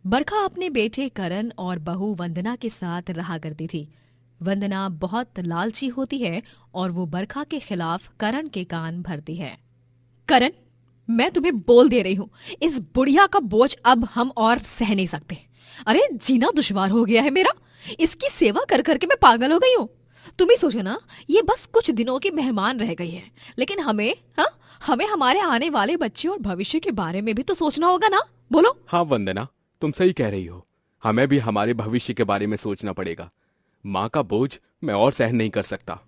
बरखा अपने बेटे करण और बहू वंदना के साथ रहा करती थी। वंदना बहुत लालची होती है और वो बरखा के खिलाफ करण के कान भरती है। करण, मैं तुम्हें बोल दे रही हूँ, इस बुढ़िया का बोझ अब हम और सह नहीं सकते। अरे जीना दुश्वार हो गया है मेरा। इसकी सेवा कर करके मैं पागल हो गई हूँ। तुम ही सोचो ना, ये बस कुछ दिनों की मेहमान रह गई है, लेकिन हमें हमारे आने वाले बच्चे और भविष्य के बारे में भी तो सोचना होगा ना। बोलो। हाँ वंदना, तुम सही कह रही हो। हमें भी हमारे भविष्य के बारे में सोचना पड़ेगा। माँ का बोझ मैं और सहन नहीं कर सकता।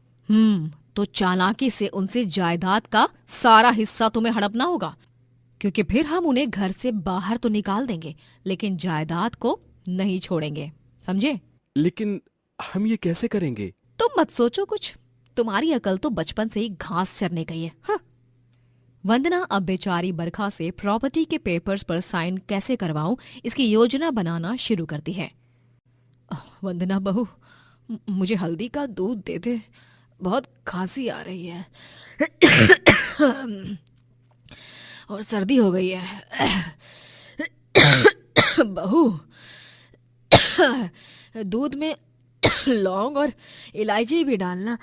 तो चालाकी से उनसे जायदाद का सारा हिस्सा तुम्हें हड़पना होगा, क्योंकि फिर हम उन्हें घर से बाहर तो निकाल देंगे, लेकिन जायदाद को नहीं छोड़ेंगे, समझे? लेकिन हम ये कैसे करेंगे? तुम मत सोचो कुछ, तुम्हारी अकल तो बचपन से ही घास चरने गई है। हाँ। वंदना अब बेचारी बरखा से प्रॉपर्टी के पेपर्स पर साइन कैसे करवाऊं, इसकी योजना बनाना शुरू करती है। वंदना बहू, मुझे हल्दी का दूध दे दे, बहुत खांसी आ रही है और सर्दी हो गई है। बहू, दूध में लौंग और इलायची भी डालना।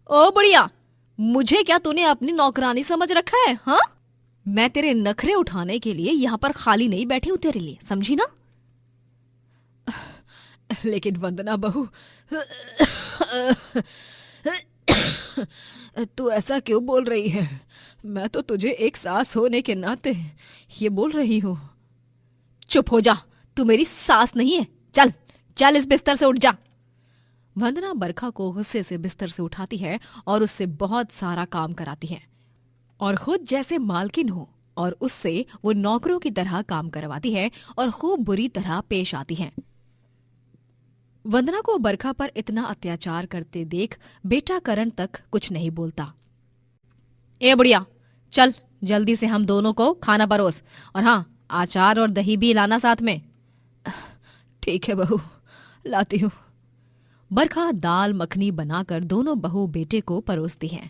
ओ बुढ़िया, मुझे क्या तूने अपनी नौकरानी समझ रखा है? हाँ, मैं तेरे नखरे उठाने के लिए यहाँ पर खाली नहीं बैठी हूँ तेरे लिए, समझी ना? लेकिन वंदना बहू, तू ऐसा क्यों बोल रही है? मैं तो तुझे एक सास होने के नाते ये बोल रही हूँ। चुप हो जा, तू मेरी सास नहीं है। चल चल, इस बिस्तर से उठ जा। वंदना बरखा को गुस्से से बिस्तर से उठाती है और उससे बहुत सारा काम कराती है, और खुद जैसे मालकिन हो, और उससे वो नौकरों की तरह काम करवाती है और खूब बुरी तरह पेश आती है। वंदना को बरखा पर इतना अत्याचार करते देख बेटा करण तक कुछ नहीं बोलता। ए बुढ़िया, चल जल्दी से हम दोनों को खाना परोस, और हाँ, अचार और दही भी लाना साथ में। ठीक है बहू, लाती हूँ। बरखा दाल मखनी बनाकर दोनों बहू बेटे को परोसती है।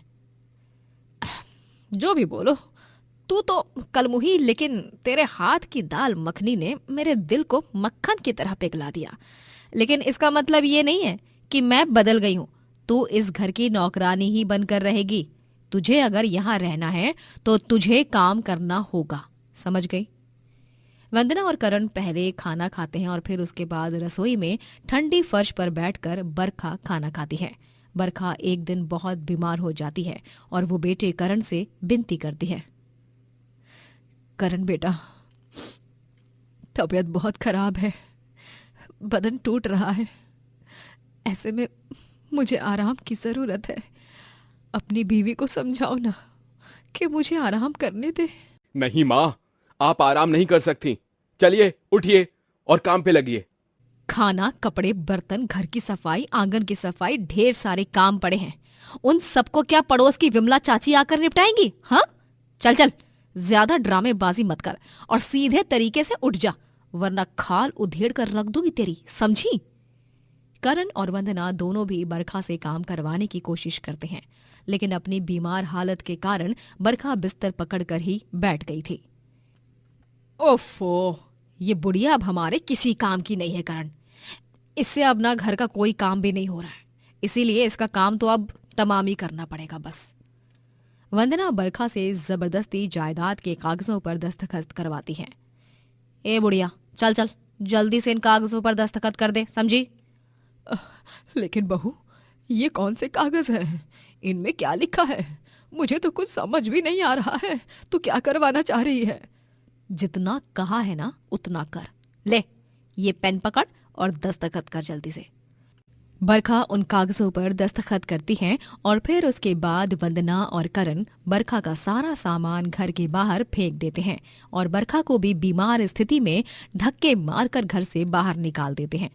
जो भी बोलो, तू तो कलमुही, लेकिन तेरे हाथ की दाल मखनी ने मेरे दिल को मक्खन की तरह पिघला दिया। लेकिन इसका मतलब ये नहीं है कि मैं बदल गई हूं। तू इस घर की नौकरानी ही बनकर रहेगी। तुझे अगर यहाँ रहना है तो तुझे काम करना होगा, समझ गई? वंदना और करण पहले खाना खाते हैं और फिर उसके बाद रसोई में ठंडी फर्श पर बैठकर बरखा खाना खाती है। बरखा एक दिन बहुत बीमार हो जाती है और वो बेटे करण से विनती करती है। करण बेटा, तबीयत बहुत खराब है, बदन टूट रहा है, ऐसे में मुझे आराम की जरूरत है। अपनी बीवी को समझाओ ना कि मुझे आराम करने दे। नहीं माँ, आप आराम नहीं कर सकती। चलिए उठिए और काम पे लगिए। खाना, कपड़े, बर्तन, घर की सफाई, आंगन की सफाई, ढेर सारे काम पड़े हैं। उन सबको क्या पड़ोस की विमला चाची आकर निपटाएंगी? हाँ, चल चल, ज्यादा ड्रामेबाजी मत कर और सीधे तरीके से उठ जा, वरना खाल उधेड़ कर रख दूंगी तेरी, समझी? करण और वंदना दोनों भी बरखा से काम करवाने की कोशिश करते हैं, लेकिन अपनी बीमार हालत के कारण बरखा बिस्तर पकड़कर ही बैठ गई थी। ओफो, ये बुढ़िया अब हमारे किसी काम की नहीं है करण। इससे अब ना घर का कोई काम भी नहीं हो रहा है, इसीलिए इसका काम तो अब तमाम ही करना पड़ेगा बस। वंदना बरखा से जबरदस्ती जायदाद के कागजों पर दस्तखत करवाती है। ए बुढ़िया, चल चल, जल्दी से इन कागजों पर दस्तखत कर दे, समझी? लेकिन बहू, ये कौन से कागज हैं? इनमें क्या लिखा है? मुझे तो कुछ समझ भी नहीं आ रहा है। तू क्या करवाना चाह रही है? जितना कहा है ना उतना कर। ले, ये पेन पकड़ और दस्तखत कर जल्दी से। बरखा उन कागजों पर दस्तखत करती है और फिर उसके बाद वंदना और करण बरखा का सारा सामान घर के बाहर फेंक देते हैं और बरखा को भी बीमार स्थिति में धक्के मारकर घर से बाहर निकाल देते हैं।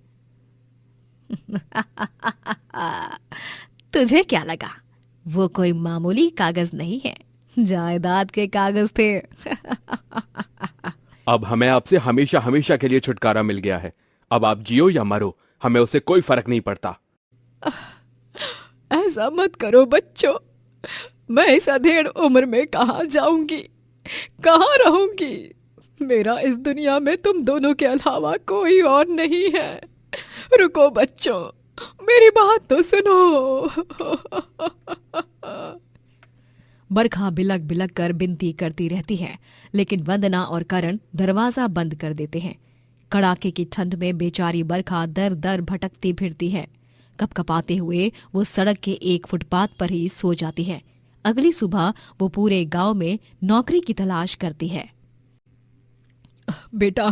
तुझे क्या लगा? वो कोई मामूली कागज नहीं है, जायदाद के कागज थे। अब हमें आपसे हमेशा हमेशा के लिए छुटकारा मिल गया है। अब आप जियो या मरो, हमें उससे कोई फर्क नहीं पड़ता। ऐसा मत करो बच्चों, मैं इस अधेड़ उम्र में कहाँ जाऊंगी? कहाँ रहूंगी? मेरा इस दुनिया में तुम दोनों के अलावा कोई और नहीं है। रुको बच्चों, मेरी बात तो सुनो। बरखा बिलक बिलक कर विनती करती रहती है, लेकिन वंदना और करण दरवाजा बंद कर देते हैं। कड़ाके की ठंड में बेचारी बरखा दर दर भटकती फिरती है। कपकपाते हुए वो सड़क के एक फुटपाथ पर ही सो जाती है। अगली सुबह वो पूरे गांव में नौकरी की तलाश करती है। बेटा,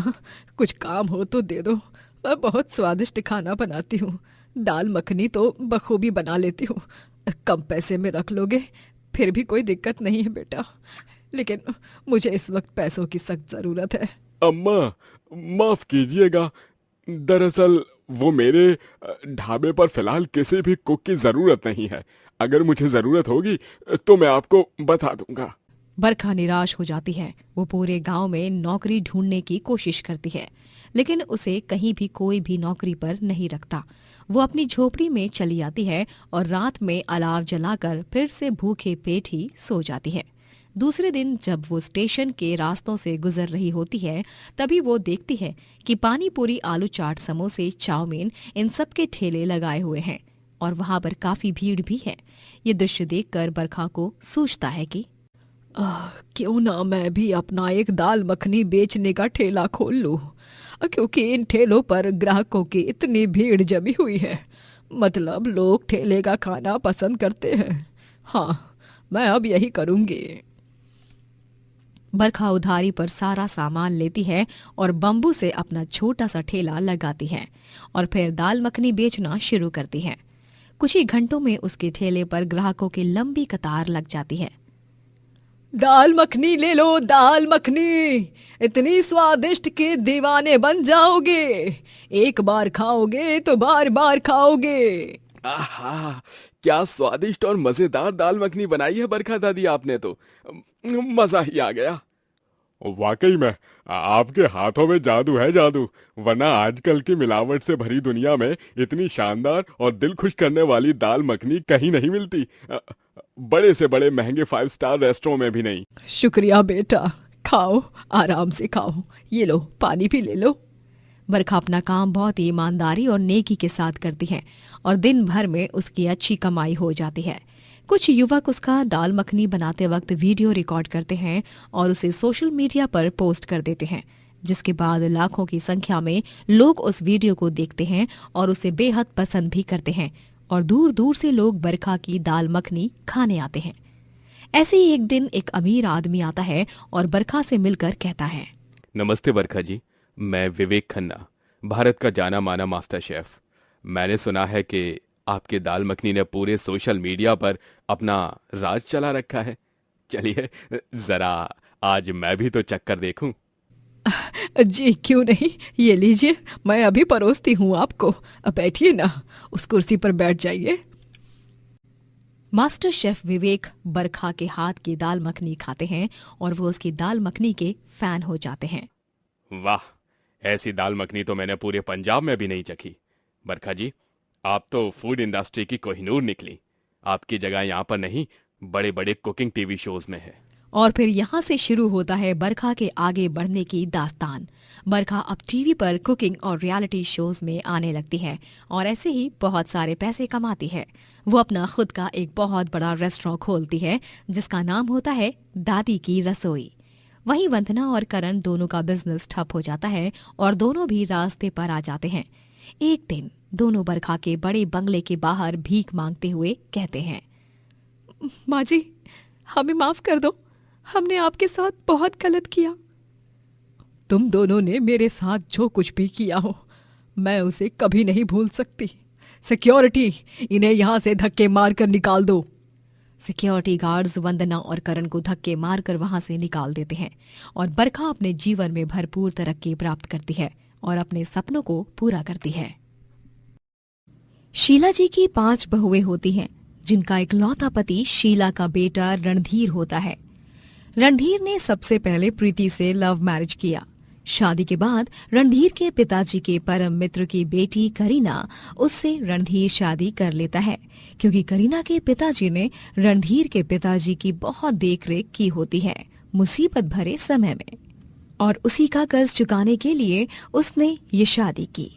कुछ काम हो तो दे दो। मैं बहुत स्वादिष्ट खाना बनाती हूँ। दाल मखनी तो बखूबी बना लेती हूँ। कम पैसे में रख लोगे फिर भी कोई दिक्कत नहीं है बेटा, लेकिन मुझे इस वक्त पैसों की सख्त जरूरत है। अम्मा, माफ कीजिएगा, दरअसल वो मेरे ढाबे पर फिलहाल किसी भी कुक की जरूरत नहीं है। अगर मुझे जरूरत होगी तो मैं आपको बता दूंगा। बरखा निराश हो जाती है। वो पूरे गांव में नौकरी ढूंढने की कोशिश करती है, लेकिन उसे कहीं भी कोई भी नौकरी पर नहीं रखता। वो अपनी झोपड़ी में चली आती है और रात में अलाव जलाकर फिर से भूखे पेट ही सो जाती है। दूसरे दिन जब वो स्टेशन के रास्तों से गुजर रही होती है, तभी वो देखती है कि पानी पूरी, आलू चाट, समोसे, चाउमीन, इन सब के ठेले लगाए हुए हैं और वहां पर काफी भीड़ भी है। ये दृश्य देखकर बरखा को सूझता है कि क्यों ना मैं भी अपना एक दाल मखनी बेचने का ठेला खोल लूं, क्योंकि इन ठेलों पर ग्राहकों की इतनी भीड़ जमी हुई है। मतलब लोग ठेले का खाना पसंद करते हैं। हाँ, मैं अब यही करूंगी। बरखा उधारी पर सारा सामान लेती है और बम्बू से अपना छोटा सा ठेला लगाती है और फिर दाल मखनी बेचना शुरू करती है। कुछ ही घंटों में उसके ठेले पर ग्राहकों की लंबी कतार लग जाती है। दाल मखनी ले लो, दाल मखनी, इतनी स्वादिष्ट के दीवाने बन जाओगे। एक बार खाओगे तो बार बार खाओगे। आहा, क्या स्वादिष्ट और मजेदार दाल मखनी बनाई है बरखा दादी आपने तो। मजा ही आ गया। वाकई में आपके हाथों में जादू है, जादू। वरना आजकल की मिलावट से भरी दुनिया में इतनी शानदार और दिल खुश करने वाली दाल मखनी कहीं नहीं मिलती। बड़े से बड़े महंगे 5 स्टार रेस्टोरेंट में भी नहीं। शुक्रिया बेटा, खाओ, आराम से खाओ। ये लो, पानी भी ले लो। बरखा अपना काम बहुत ही ईमानदारी और नेकी के साथ करती है और दिन भर में उसकी अच्छी कमाई हो जाती है। कुछ युवक उसका दाल मखनी बनाते वक्त वीडियो रिकॉर्ड करते हैं और उसे सोशल मीडिया पर पोस्ट कर देते हैं, जिसके बाद लाखों की संख्या में लोग उस वीडियो को देखते हैं और उसे बेहद पसंद भी करते हैं और दूर दूर से लोग बरखा की दाल मखनी खाने आते हैं। ऐसे ही एक दिन एक अमीर आदमी आता है और बरखा से मिलकर कहता है, नमस्ते बरखा जी, मैं विवेक खन्ना, भारत का जाना माना मास्टर शेफ। मैंने सुना है कि आपके दाल मखनी ने पूरे सोशल मीडिया पर अपना राज चला रखा है। चलिए जरा आज मैं भी तो चक्कर देखूं। जी क्यों नहीं, ये लीजिए, मैं अभी परोसती हूँ आपको। बैठिए ना, उस कुर्सी पर बैठ जाइए। मास्टर शेफ विवेक बरखा के हाथ की दाल मखनी खाते हैं और वो उसकी दाल मखनी के फैन हो जाते हैं। वाह, ऐसी दाल मखनी तो मैंने पूरे पंजाब में भी नहीं चखी। बरखा जी, आप तो फूड इंडस्ट्री की कोहिनूर निकली। आपकी जगह यहाँ पर नहीं, बड़े बड़े कुकिंग टीवी शोज में है। और फिर यहाँ से शुरू होता है बरखा के आगे बढ़ने की दास्तान। बरखा अब टीवी पर कुकिंग और रियलिटी शोज में आने लगती है और ऐसे ही बहुत सारे पैसे कमाती है। वो अपना खुद का एक बहुत बड़ा रेस्टोरेंट खोलती है जिसका नाम होता है दादी की रसोई। वहीं वंदना और करण दोनों का बिजनेस ठप हो जाता है और दोनों भी रास्ते पर आ जाते हैं। एक दिन दोनों बरखा के बड़े बंगले के बाहर भीख मांगते हुए कहते हैं, माँ जी, हमें माफ कर दो, हमने आपके साथ बहुत गलत किया। तुम दोनों ने मेरे साथ जो कुछ भी किया हो, मैं उसे कभी नहीं भूल सकती। सिक्योरिटी, इन्हें यहाँ से धक्के मारकर निकाल दो। सिक्योरिटी गार्ड्स वंदना और करण को धक्के मारकर वहां से निकाल देते हैं और बरखा अपने जीवन में भरपूर तरक्की प्राप्त करती है और अपने सपनों को पूरा करती है। शीला जी की 5 बहुएं होती हैं, जिनका इकलौता पति शीला का बेटा रणधीर होता है। रणधीर ने सबसे पहले प्रीति से लव मैरिज किया। शादी के बाद रणधीर के पिताजी के परम मित्र की बेटी करीना उससे रणधीर शादी कर लेता है, क्योंकि करीना के पिताजी ने रणधीर के पिताजी की बहुत देखरेख की होती है। मुसीबत भरे समय में, और उसी का कर्ज चुकाने के लिए उसने ये शादी की।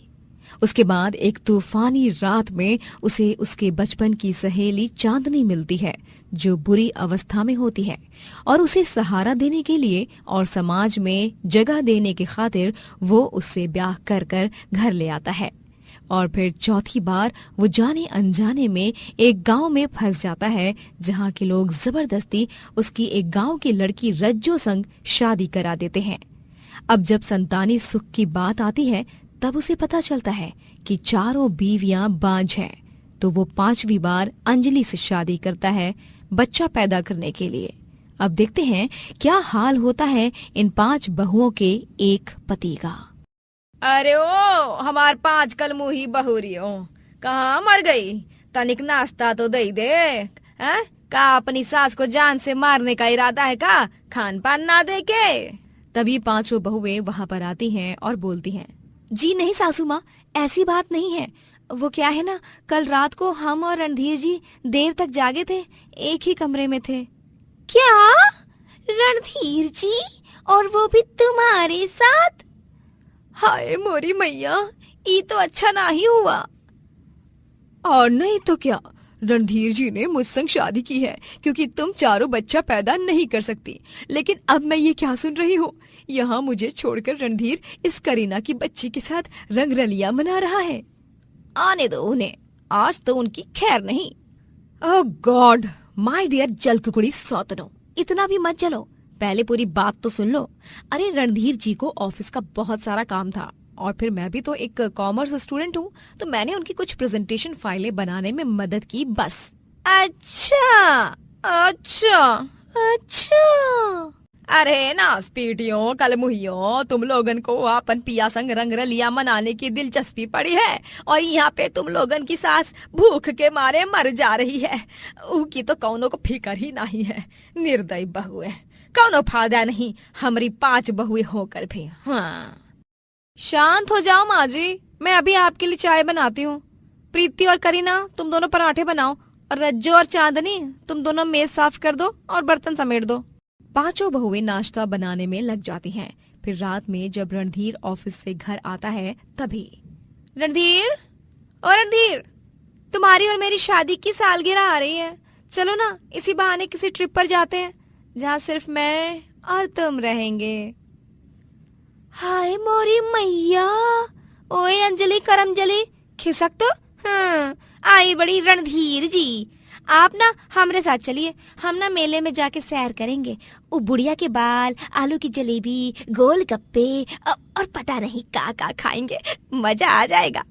उसके बाद एक तूफानी रात में उसे उसके बचपन की सहेली चांदनी मिलती है, जो बुरी अवस्था में होती है, और उसे सहारा देने के लिए और समाज में जगह देने की खातिर वो उससे ब्याह कर कर घर ले आता है। और फिर चौथी बार वो जाने अनजाने में एक गांव में फंस जाता है, जहां के लोग जबरदस्ती उसकी एक गांव की लड़की रज्जो संग शादी करा देते हैं। अब जब संतानी सुख की बात आती है, तब उसे पता चलता है कि चारों बीवियां बांझ हैं, तो वो 5वीं बार अंजलि से शादी करता है बच्चा पैदा करने के लिए। अब देखते हैं क्या हाल होता है इन 5 बहुओं के एक पति का। अरे ओ हमार 5 कलमुही बहुरियो कहाँ मर गई? तनिक नाश्ता तो दे दे। हैं? का अपनी सास को जान से मारने का इरादा है का? खान पान ना दे के? तभी 5 बहुएं वहाँ पर आती हैं और बोलती हैं, जी नहीं सासू माँ, ऐसी बात नहीं है। वो क्या है ना, कल रात को हम और रणधीर जी देर तक जागे थे, एक ही कमरे में थे। क्या? रणधीर जी? और वो भी तुम्हारे साथ? हाय मोरी मैया, ये तो अच्छा नहीं हुआ। और नहीं तो क्या, रणधीर जी ने मुझसे शादी की है क्योंकि तुम चारों बच्चा पैदा नहीं कर सकती। लेकिन अब मैं ये क्या सुन रही हूँ, यहाँ मुझे छोड़कर रणधीर इस करीना की बच्ची के साथ रंगरलिया मना रहा है। आने दो उन्हें, आज तो उनकी खैर नहीं। ओह गॉड, माय डियर जल कुकड़ी सौतनो, इतना भी मत जलो, पहले पूरी बात तो सुन लो। अरे रणधीर जी को ऑफिस का बहुत सारा काम था, और फिर मैं भी तो एक कॉमर्स स्टूडेंट हूँ, तो मैंने उनकी कुछ प्रेजेंटेशन फाइलें बनाने में मदद की बस। अच्छा अच्छा अच्छा। अरे नास पीटियों कलमुहियों, तुम लोगन को अपन पिया संग रंगरलिया मनाने की दिलचस्पी पड़ी है, और यहाँ पे तुम लोगन की सास भूख के मारे मर जा रही है। उनकी तो कौनों को फिकर ही नहीं है। निर्दयी बहुए, कौनो फायदा नहीं हमारी 5 बहुए होकर भी। हाँ, शांत हो जाओ माँ जी, मैं अभी आपके लिए चाय बनाती हूँ। प्रीति और करीना तुम दोनों पराठे बनाओ, और रज्जो और चांदनी तुम दोनों मेज साफ कर दो और बर्तन समेट दो। 5 बहुएं नाश्ता बनाने में लग जाती हैं। फिर रात में जब रणधीर ऑफिस से घर आता है, तभी रणधीर, और रणधीर, तुम्हारी और मेरी शादी की सालगिरह आ रही है, चलो ना इसी बहाने किसी ट्रिप पर जाते हैं जहाँ सिर्फ मैं और तुम रहेंगे। हाय मोरी मैया, ओए अंजलि करमजली खिसक तो। हाँ, आई बड़ी रणधीर जी, आप ना हमारे साथ चलिए, हम ना मेले में जाके सैर करेंगे। वो बुढ़िया के बाल, आलू की जलेबी, गोलगप्पे और पता नहीं का खाएंगे, मजा आ जाएगा।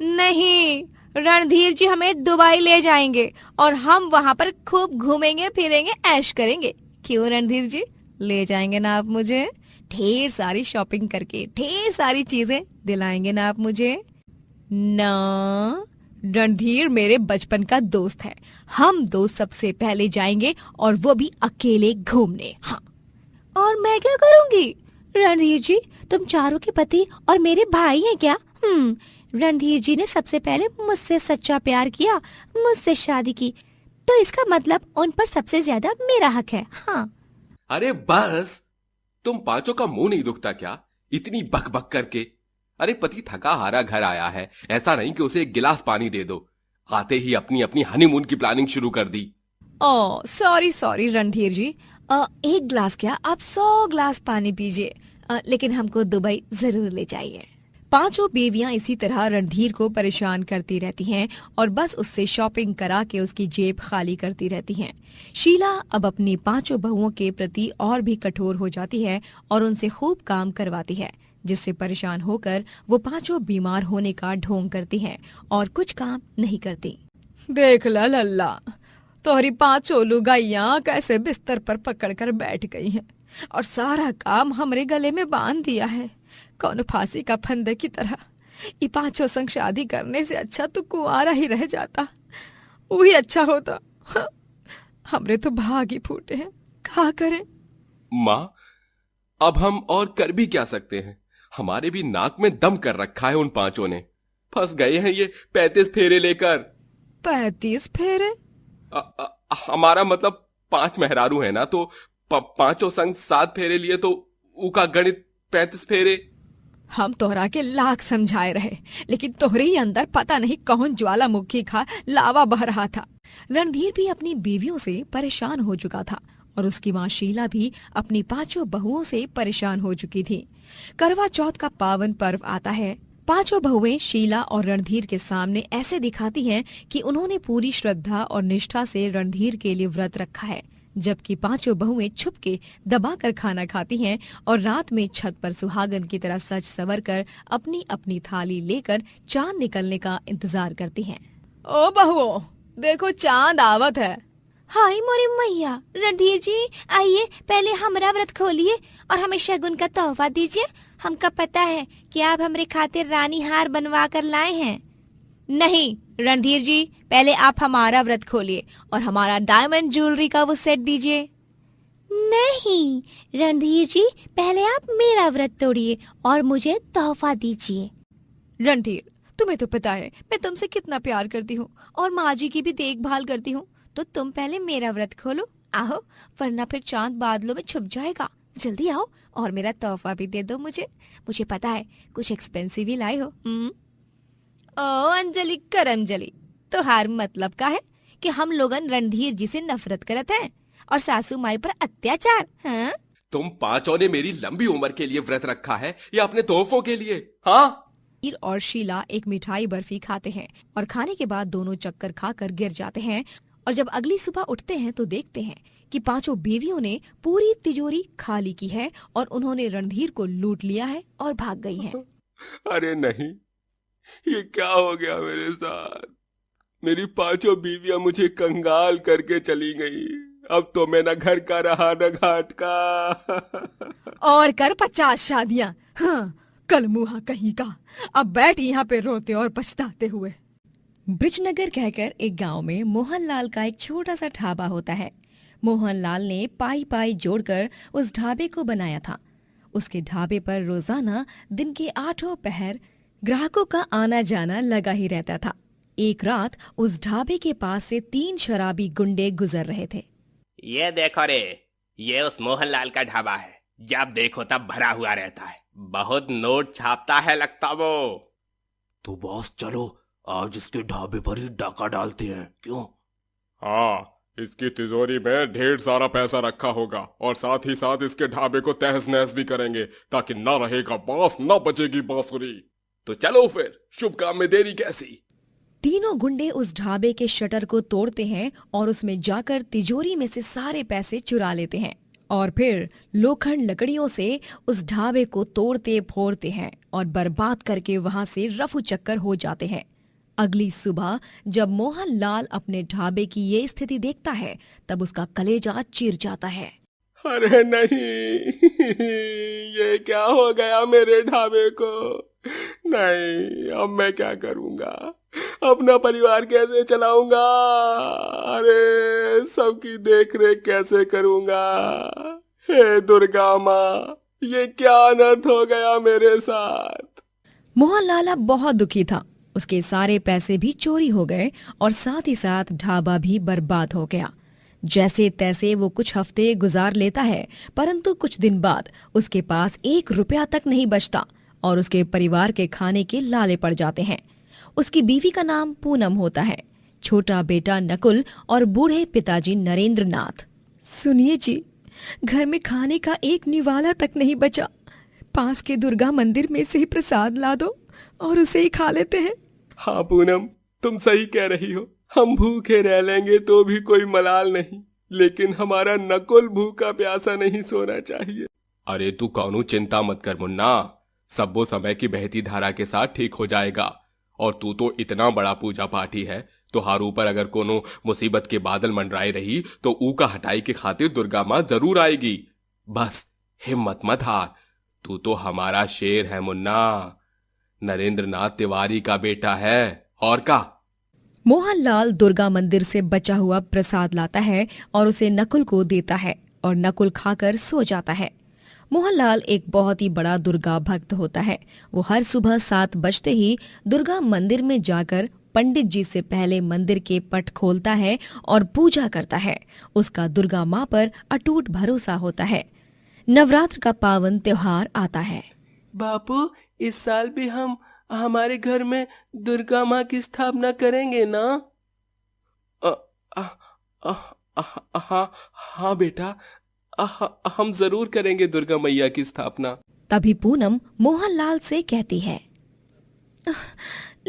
नहीं, रणधीर जी हमें दुबई ले जाएंगे और हम वहाँ पर खूब घूमेंगे फिरेंगे, ऐश करेंगे। क्यों रणधीर जी, ले जाएंगे ना आप मुझे? ढेर सारी शॉपिंग करके ढेर सारी चीजें दिलाएंगे ना आप मुझे? ना, रणधीर मेरे बचपन का दोस्त है, हम दो सबसे पहले जाएंगे, और वो भी अकेले घूमने। हाँ, और मैं क्या करूंगी? रणधीर जी तुम चारों के पति और मेरे भाई हैं क्या? रणधीर जी ने सबसे पहले मुझसे सच्चा प्यार किया, मुझसे शादी की, तो इसका मतलब उन पर सबसे ज्यादा मेरा हक है। हाँ। अरे बस, तुम 5 का मुंह नहीं दुखता क्या इतनी बक बक करके? अरे पति थका हारा घर आया है, ऐसा नहीं कि उसे एक गिलास पानी दे दो। आते ही अपनी अपनी हनीमून की प्लानिंग शुरू कर दी। ओह सॉरी रणधीर जी, एक ग्लास क्या, आप 100 ग्लास पानी पीजिए, लेकिन हमको दुबई जरूर ले जाइए। 5 बीवियां इसी तरह रणधीर को परेशान करती रहती हैं और बस उससे शॉपिंग करा के उसकी जेब खाली करती रहती हैं। शीला अब अपनी 5 बहुओं के प्रति और भी कठोर हो जाती है और उनसे खूब काम करवाती है, जिससे परेशान होकर वो 5 बीमार होने का ढोंग करती हैं और कुछ काम नहीं करती। देख ला लल्ला, तोहरी 5 लुगाइयां कैसे बिस्तर पर पकड़कर बैठ गई हैं और सारा काम हमरे गले में बांध दिया है, कौन फांसी का फंदे की तरह। ये 5 संग शादी करने से अच्छा तो कुंवारा ही रह जाता, वही अच्छा होता। हमरे तो भाग ही फूटे हैं, क्या करें? माँ, अब हम और कर भी क्या सकते हैं? हमारे भी नाक में दम कर रखा है उन 5 ने। फंस गए हैं ये 35 फेरे लेकर। 35 फेरे? हमारा मतलब 5 मेहरारू है ना, तो पांचों संग 7 फेरे लिए तो ऊका गणित 35 फेरे। हम तोहरा के लाख समझाए रहे, लेकिन तोहरे ही अंदर पता नहीं कौन ज्वालामुखी खा लावा बह रहा था। रणधीर भी अपनी बीवियों से परेशान हो चुका था और उसकी माँ शीला भी अपनी 5 बहुओं से परेशान हो चुकी थी। करवा चौथ का पावन पर्व आता है। 5 बहुएं शीला और रणधीर के सामने ऐसे दिखाती हैं कि उन्होंने पूरी श्रद्धा और निष्ठा से रणधीर के लिए व्रत रखा है, जबकि 5 बहुएं छुप के दबाकर खाना खाती हैं और रात में छत पर सुहागन की तरह सज संवर कर अपनी अपनी थाली लेकर चांद निकलने का इंतजार करती हैं। ओ बहुओं, देखो चांद आवत है। हाय मोरे मैया, रणधीर जी आइए, पहले हमारा व्रत खोलिए और हमें शगुन का तोहफा दीजिए। हमका पता है कि आप हमरे खातिर रानी हार बनवा कर लाए हैं। नहीं रणधीर जी, पहले आप हमारा व्रत खोलिए और हमारा डायमंड ज्वेलरी का वो सेट दीजिए। नहीं रणधीर जी, पहले आप मेरा व्रत तोड़िए और मुझे तोहफा दीजिए। रणधीर, तुम्हें तो पता है मैं तुमसे कितना प्यार करती हूँ और माँ जी की भी देखभाल करती हूँ, तो तुम पहले मेरा व्रत खोलो, आओ, वरना फिर चांद बादलों में छुप जाएगा। जल्दी आओ और मेरा तोहफा भी दे दो मुझे पता है कुछ एक्सपेंसिव ही लाई हो। ओ अंजलि कर अंजलि, तो हार मतलब का है कि हम लोगन रणधीर जी से नफरत करत हैं और सासू माई पर अत्याचार। हाँ? तुम 5 ने मेरी लंबी उम्र के लिए व्रत रखा है या अपने तोहफों के लिए? हाँ, रणधीर और शीला एक मिठाई बर्फी खाते हैं और खाने के बाद दोनों चक्कर खाकर गिर जाते हैं और जब अगली सुबह उठते हैं तो देखते हैं कि 5 बीवियों ने पूरी तिजोरी खाली की है और उन्होंने रणधीर को लूट लिया है और भाग गई हैं। अरे नहीं, ये क्या हो गया मेरे साथ? मेरी 5 बीवियां मुझे कंगाल करके चली गई। अब तो मैं न घर का रहा न घाट का। और कर 50 शादियां। हाँ, कल मुहा कहीं का। अब बैठ यहाँ पे रोते और पछताते हुए। ब्रिजनगर कहकर एक गांव में मोहनलाल का एक छोटा सा ढाबा होता है। मोहनलाल ने पाई पाई जोड़कर उस ढाबे को बनाया था। उसके ढाबे पर रोजाना दिन के 8 पहर ग्राहकों का आना जाना लगा ही रहता था। एक रात उस ढाबे के पास से 3 शराबी गुंडे गुजर रहे थे। ये देखो रे, ये उस मोहनलाल का ढाबा है। जब देखो तब भरा हुआ रहता है, बहुत नोट छापता है लगता वो। तो बॉस चलो आज इसके ढाबे पर ही डाका डालते हैं, क्यों? हाँ, इसकी तिजोरी में ढेर सारा पैसा रखा होगा और साथ ही साथ इसके ढाबे को तहस नहस भी करेंगे ताकि ना रहेगा बांस ना बचेगी बांसुरी। तो चलो फिर, शुभ काम में देरी कैसी। तीनों गुंडे उस ढाबे के शटर को तोड़ते हैं और उसमें जाकर तिजोरी में से सारे पैसे चुरा लेते हैं और फिर लोखंड लकड़ियों से उस ढाबे को तोड़ते फोड़ते हैं और बर्बाद करके वहां से रफू चक्कर हो जाते हैं। अगली सुबह जब मोहनलाल अपने ढाबे की ये स्थिति देखता है तब उसका कलेजा चिर जाता है। अरे नहीं, ये क्या हो गया मेरे ढाबे को? नहीं, अब मैं क्या करूंगा? अपना परिवार कैसे चलाऊंगा? अरे सबकी देख रेख कैसे करूंगा? हे दुर्गा माँ, ये क्या अनर्थ हो गया मेरे साथ? मोहनलाल अब बहुत दुखी था। उसके सारे पैसे भी चोरी हो गए और साथ ही साथ ढाबा भी बर्बाद हो गया। जैसे तैसे वो कुछ हफ्ते गुजार लेता है, परंतु कुछ दिन बाद उसके पास 1 रुपया तक नहीं बचता और उसके परिवार के खाने के लाले पड़ जाते हैं। उसकी बीवी का नाम पूनम होता है, छोटा बेटा नकुल और बूढ़े पिताजी नरेंद्र नाथ। सुनिए जी, घर में खाने का एक निवाला तक नहीं बचा। पास के दुर्गा मंदिर में से ही प्रसाद ला दो और उसे ही खा लेते हैं। हाँ पूनम, तुम सही कह रही हो। हम भूखे रह लेंगे तो भी कोई मलाल नहीं, लेकिन हमारा नकुल भूखा प्यासा नहीं सोना चाहिए। अरे तू कौनो चिंता मत कर मुन्ना, सब वो समय की बहती धारा के साथ ठीक हो जाएगा। और तू तो इतना बड़ा पूजा पाठी है, तुहार ऊपर अगर कोनो मुसीबत के बादल मंडराए रही तो ऊ का हटाई के खातिर दुर्गा माँ जरूर आएगी। बस हिम्मत मत हार, तू तो हमारा शेर है मुन्ना। नरेंद्र नाथ तिवारी का बेटा है और का। मोहनलाल दुर्गा मंदिर से बचा हुआ प्रसाद लाता है और उसे नकुल को देता है और नकुल खाकर सो जाता है। मोहनलाल एक बहुत ही बड़ा दुर्गा भक्त होता है। वो हर सुबह 7 बजते ही दुर्गा मंदिर में जाकर पंडित जी से पहले मंदिर के पट खोलता है और पूजा करता है। उसका दुर्गा माँ पर अटूट भरोसा होता है। नवरात्र का पावन त्योहार आता है। बापू, इस साल भी हम हमारे घर में दुर्गा माँ की स्थापना करेंगे ना? हाँ हाँ बेटा, हम जरूर करेंगे दुर्गा मैया की स्थापना। तभी पूनम मोहनलाल से कहती है,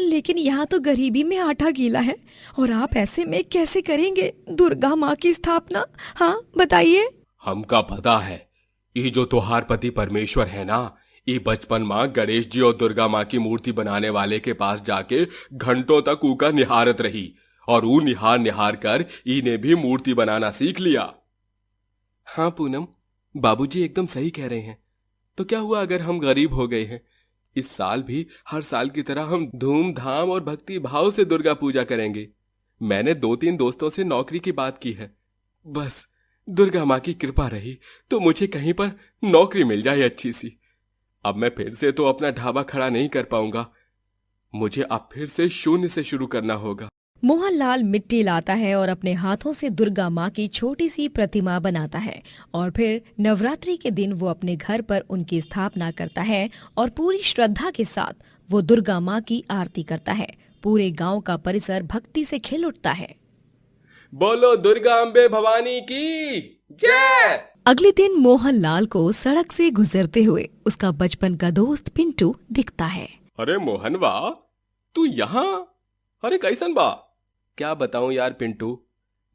लेकिन यहाँ तो गरीबी में आटा गीला है और आप ऐसे में कैसे करेंगे दुर्गा माँ की स्थापना? हाँ बताइए। हमका पता है, ये जो त्योहार पति परमेश्वर है ना, ये बचपन माँ गणेश जी और दुर्गा माँ की मूर्ति बनाने वाले के पास जाके घंटों तक ऊका निहारत रही और ऊ निहार निहार कर इन्हें भी मूर्ति बनाना सीख लिया। हाँ पूनम, बाबूजी एकदम सही कह रहे हैं। तो क्या हुआ अगर हम गरीब हो गए हैं? इस साल भी हर साल की तरह हम धूमधाम और भक्ति भाव से दुर्गा पूजा करेंगे। मैंने 2-3 दोस्तों से नौकरी की बात की है। बस दुर्गा माँ की कृपा रही तो मुझे कहीं पर नौकरी मिल जाए अच्छी सी। अब मैं फिर से तो अपना ढाबा खड़ा नहीं कर पाऊंगा। मुझे अब फिर से शून्य से शुरू करना होगा। मोहनलाल मिट्टी लाता है और अपने हाथों से दुर्गा माँ की छोटी सी प्रतिमा बनाता है और फिर नवरात्रि के दिन वो अपने घर पर उनकी स्थापना करता है और पूरी श्रद्धा के साथ वो दुर्गा माँ की आरती करता है। पूरे गांव का परिसर भक्ति से खिल उठता है। बोलो दुर्गा अम्बे भवानी की जय। अगले दिन मोहनलाल को सड़क से गुजरते हुए उसका बचपन का दोस्त पिंटू दिखता है। अरे मोहन वाह, तू यहाँ? अरे कैसन बा? क्या बताऊं यार पिंटू,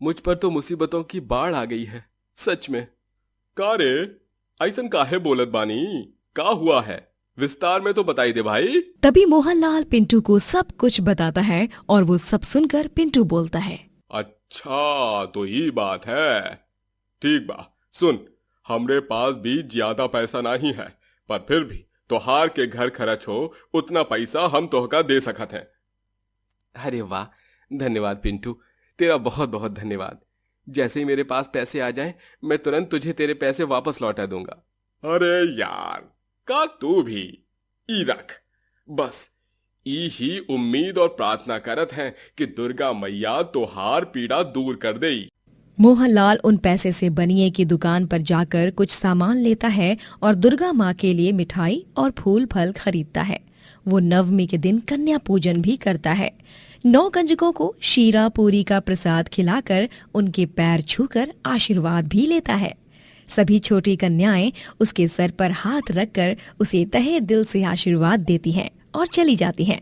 मुझ पर तो मुसीबतों की बाढ़ आ गई है सच में। का रे, ऐसन काहे बोलत बानी? का हुआ है? विस्तार में तो बताई दे भाई। तभी मोहनलाल पिंटू को सब कुछ बताता है और वो सब सुनकर पिंटू बोलता है, अच्छा तो ये बात है। ठीक बा, सुन, हमरे पास भी ज्यादा पैसा नहीं है, पर फिर भी तोहार के घर खर्च हो उतना पैसा हम तोहका दे सकत हैं। अरे वाह, धन्यवाद पिंटू, तेरा बहुत बहुत धन्यवाद। जैसे ही मेरे पास पैसे आ जाएं, मैं तुरंत तुझे तेरे पैसे वापस लौटा दूंगा। अरे यार, का तू भी ई रख। बस ई ही उम्मीद और प्रार्थना करत हैं कि दुर्गा मैया तोहार पीड़ा दूर कर देई। मोहनलाल उन पैसे से बनिए की दुकान पर जाकर कुछ सामान लेता है और दुर्गा माँ के लिए मिठाई और फूल फल खरीदता है। वो नवमी के दिन कन्या पूजन भी करता है। 9 कंजकों को शीरा पूरी का प्रसाद खिलाकर उनके पैर छूकर आशीर्वाद भी लेता है। सभी छोटी कन्याएं उसके सर पर हाथ रखकर उसे तहे दिल से आशीर्वाद देती हैं और चली जाती हैं।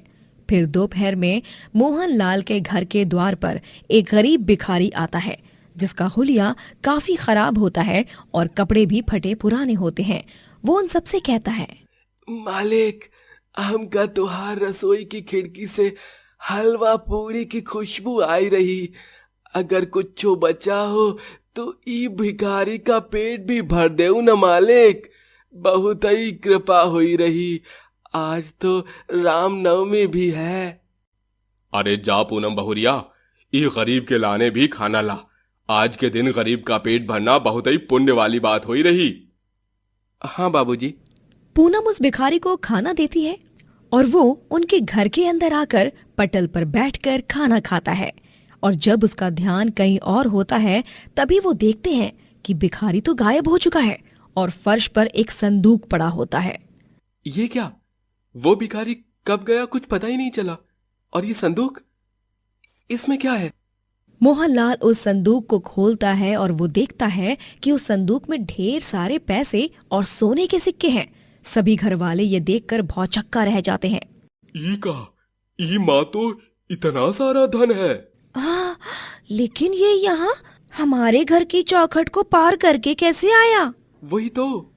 फिर दोपहर में मोहनलाल के घर के द्वार पर एक गरीब भिखारी आता है जिसका हुलिया काफी खराब होता है और कपड़े भी फटे पुराने होते हैं। वो उन सबसे कहता है, मालिक, हमका तुहार रसोई की खिड़की से हलवा पूरी की खुशबू आई रही। अगर कुछ बचा हो तो ई भिखारी का पेट भी भर देऊ न मालिक। बहुत ही कृपा हुई रही। आज तो रामनवमी भी है। अरे जा पूनम बहुरिया, ई गरीब के लाने भी खाना ला। आज के दिन गरीब का पेट भरना बहुत ही पुण्य वाली बात हुई रही। हाँ बाबूजी। पूनम उस भिखारी को खाना देती है और वो उनके घर के अंदर आकर पटल पर बैठकर खाना खाता है। और जब उसका ध्यान कहीं और होता है तभी वो देखते हैं कि भिखारी तो गायब हो चुका है और फर्श पर एक संदूक पड़ा होता है। ये क्या? वो भिखारी कब गया कुछ पता ही नहीं चला। और ये संदूक, इसमें क्या है? मोहनलाल उस संदूक को खोलता है और वो देखता है कि उस संदूक में ढेर सारे पैसे और सोने के सिक्के हैं। सभी घर वाले ये देखकर भौचक्का रह जाते हैं। ई माँ तो इतना सारा धन है। हाँ, लेकिन ये यहाँ हमारे घर की चौखट को पार करके कैसे आया? वही तो।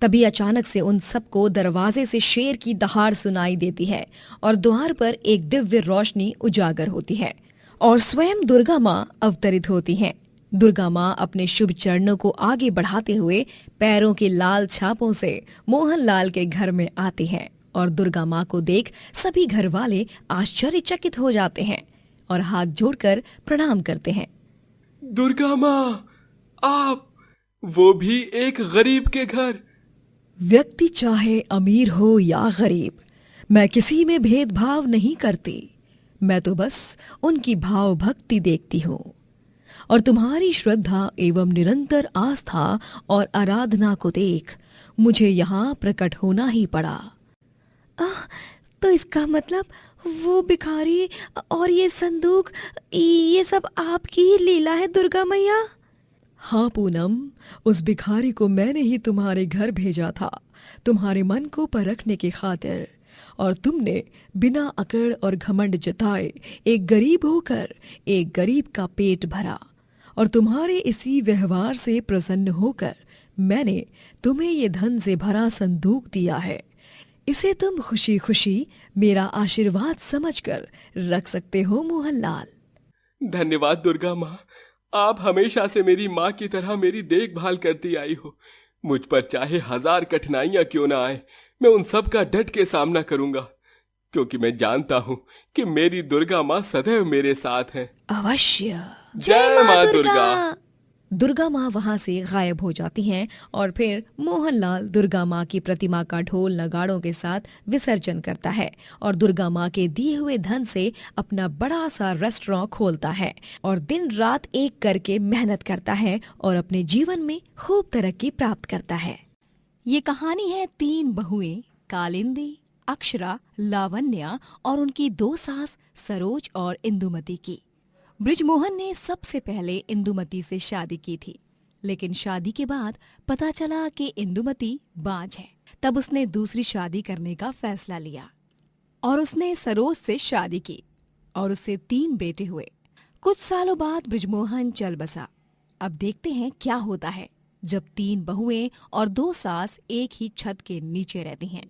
तभी अचानक से उन सबको दरवाजे से शेर की दहाड़ सुनाई देती है और द्वार पर एक दिव्य रोशनी उजागर होती है और स्वयं दुर्गा माँ अवतरित होती हैं। दुर्गा माँ अपने शुभ चरणों को आगे बढ़ाते हुए पैरों के लाल छापों से मोहनलाल के घर में आती हैं और दुर्गा माँ को देख सभी घर वाले आश्चर्यचकित हो जाते हैं और हाथ जोड़कर प्रणाम करते हैं। दुर्गा माँ, आप, वो भी एक गरीब के घर। व्यक्ति चाहे अमीर हो या गरीब, मैं किसी में भेदभाव नहीं करती। मैं तो बस उनकी भाव भक्ति देखती हूँ और तुम्हारी श्रद्धा एवं निरंतर आस्था और आराधना को देख मुझे यहाँ प्रकट होना ही पड़ा। तो इसका मतलब वो भिखारी और ये संदूक, ये सब आपकी ही लीला है दुर्गा मैया? हाँ पूनम, उस भिखारी को मैंने ही तुम्हारे घर भेजा था तुम्हारे मन को परखने की खातिर, और तुमने बिना अकड़ और घमंड जताए एक गरीब होकर एक गरीब का पेट भरा, और तुम्हारे इसी व्यवहार से प्रसन्न होकर मैंने तुम्हें ये धन से भरा संदूक दिया है। इसे तुम खुशी खुशी मेरा आशीर्वाद समझकर रख सकते हो मोहनलाल। धन्यवाद दुर्गा माँ, आप हमेशा से मेरी माँ की तरह मेरी देखभाल करती आई हो। मुझ पर चाहे 1000 कठिनाइयां क्यों ना आए, मैं उन सब का डट के सामना करूंगा, क्योंकि मैं जानता हूँ कि मेरी दुर्गा माँ सदैव मेरे साथ है। अवश्य। जय माँ दुर्गा। दुर्गा माँ वहां से गायब हो जाती हैं और फिर मोहनलाल दुर्गा माँ की प्रतिमा का ढोल नगाड़ों के साथ विसर्जन करता है और दुर्गा माँ के दिए हुए धन से अपना बड़ा सा रेस्टोरेंट खोलता है और दिन रात एक करके मेहनत करता है और अपने जीवन में खूब तरक्की प्राप्त करता है। ये कहानी है 3 बहुएं कालिंदी, अक्षरा, लावण्या और उनकी 2 सास सरोज और इंदुमती की। बृजमोहन ने सबसे पहले इंदुमती से शादी की थी, लेकिन शादी के बाद पता चला कि इंदुमती बांझ है। तब उसने दूसरी शादी करने का फैसला लिया और उसने सरोज से शादी की और उससे 3 बेटे हुए। कुछ सालों बाद बृजमोहन चल बसा। अब देखते हैं क्या होता है जब 3 बहुएं और 2 सास एक ही छत के नीचे रहती हैं।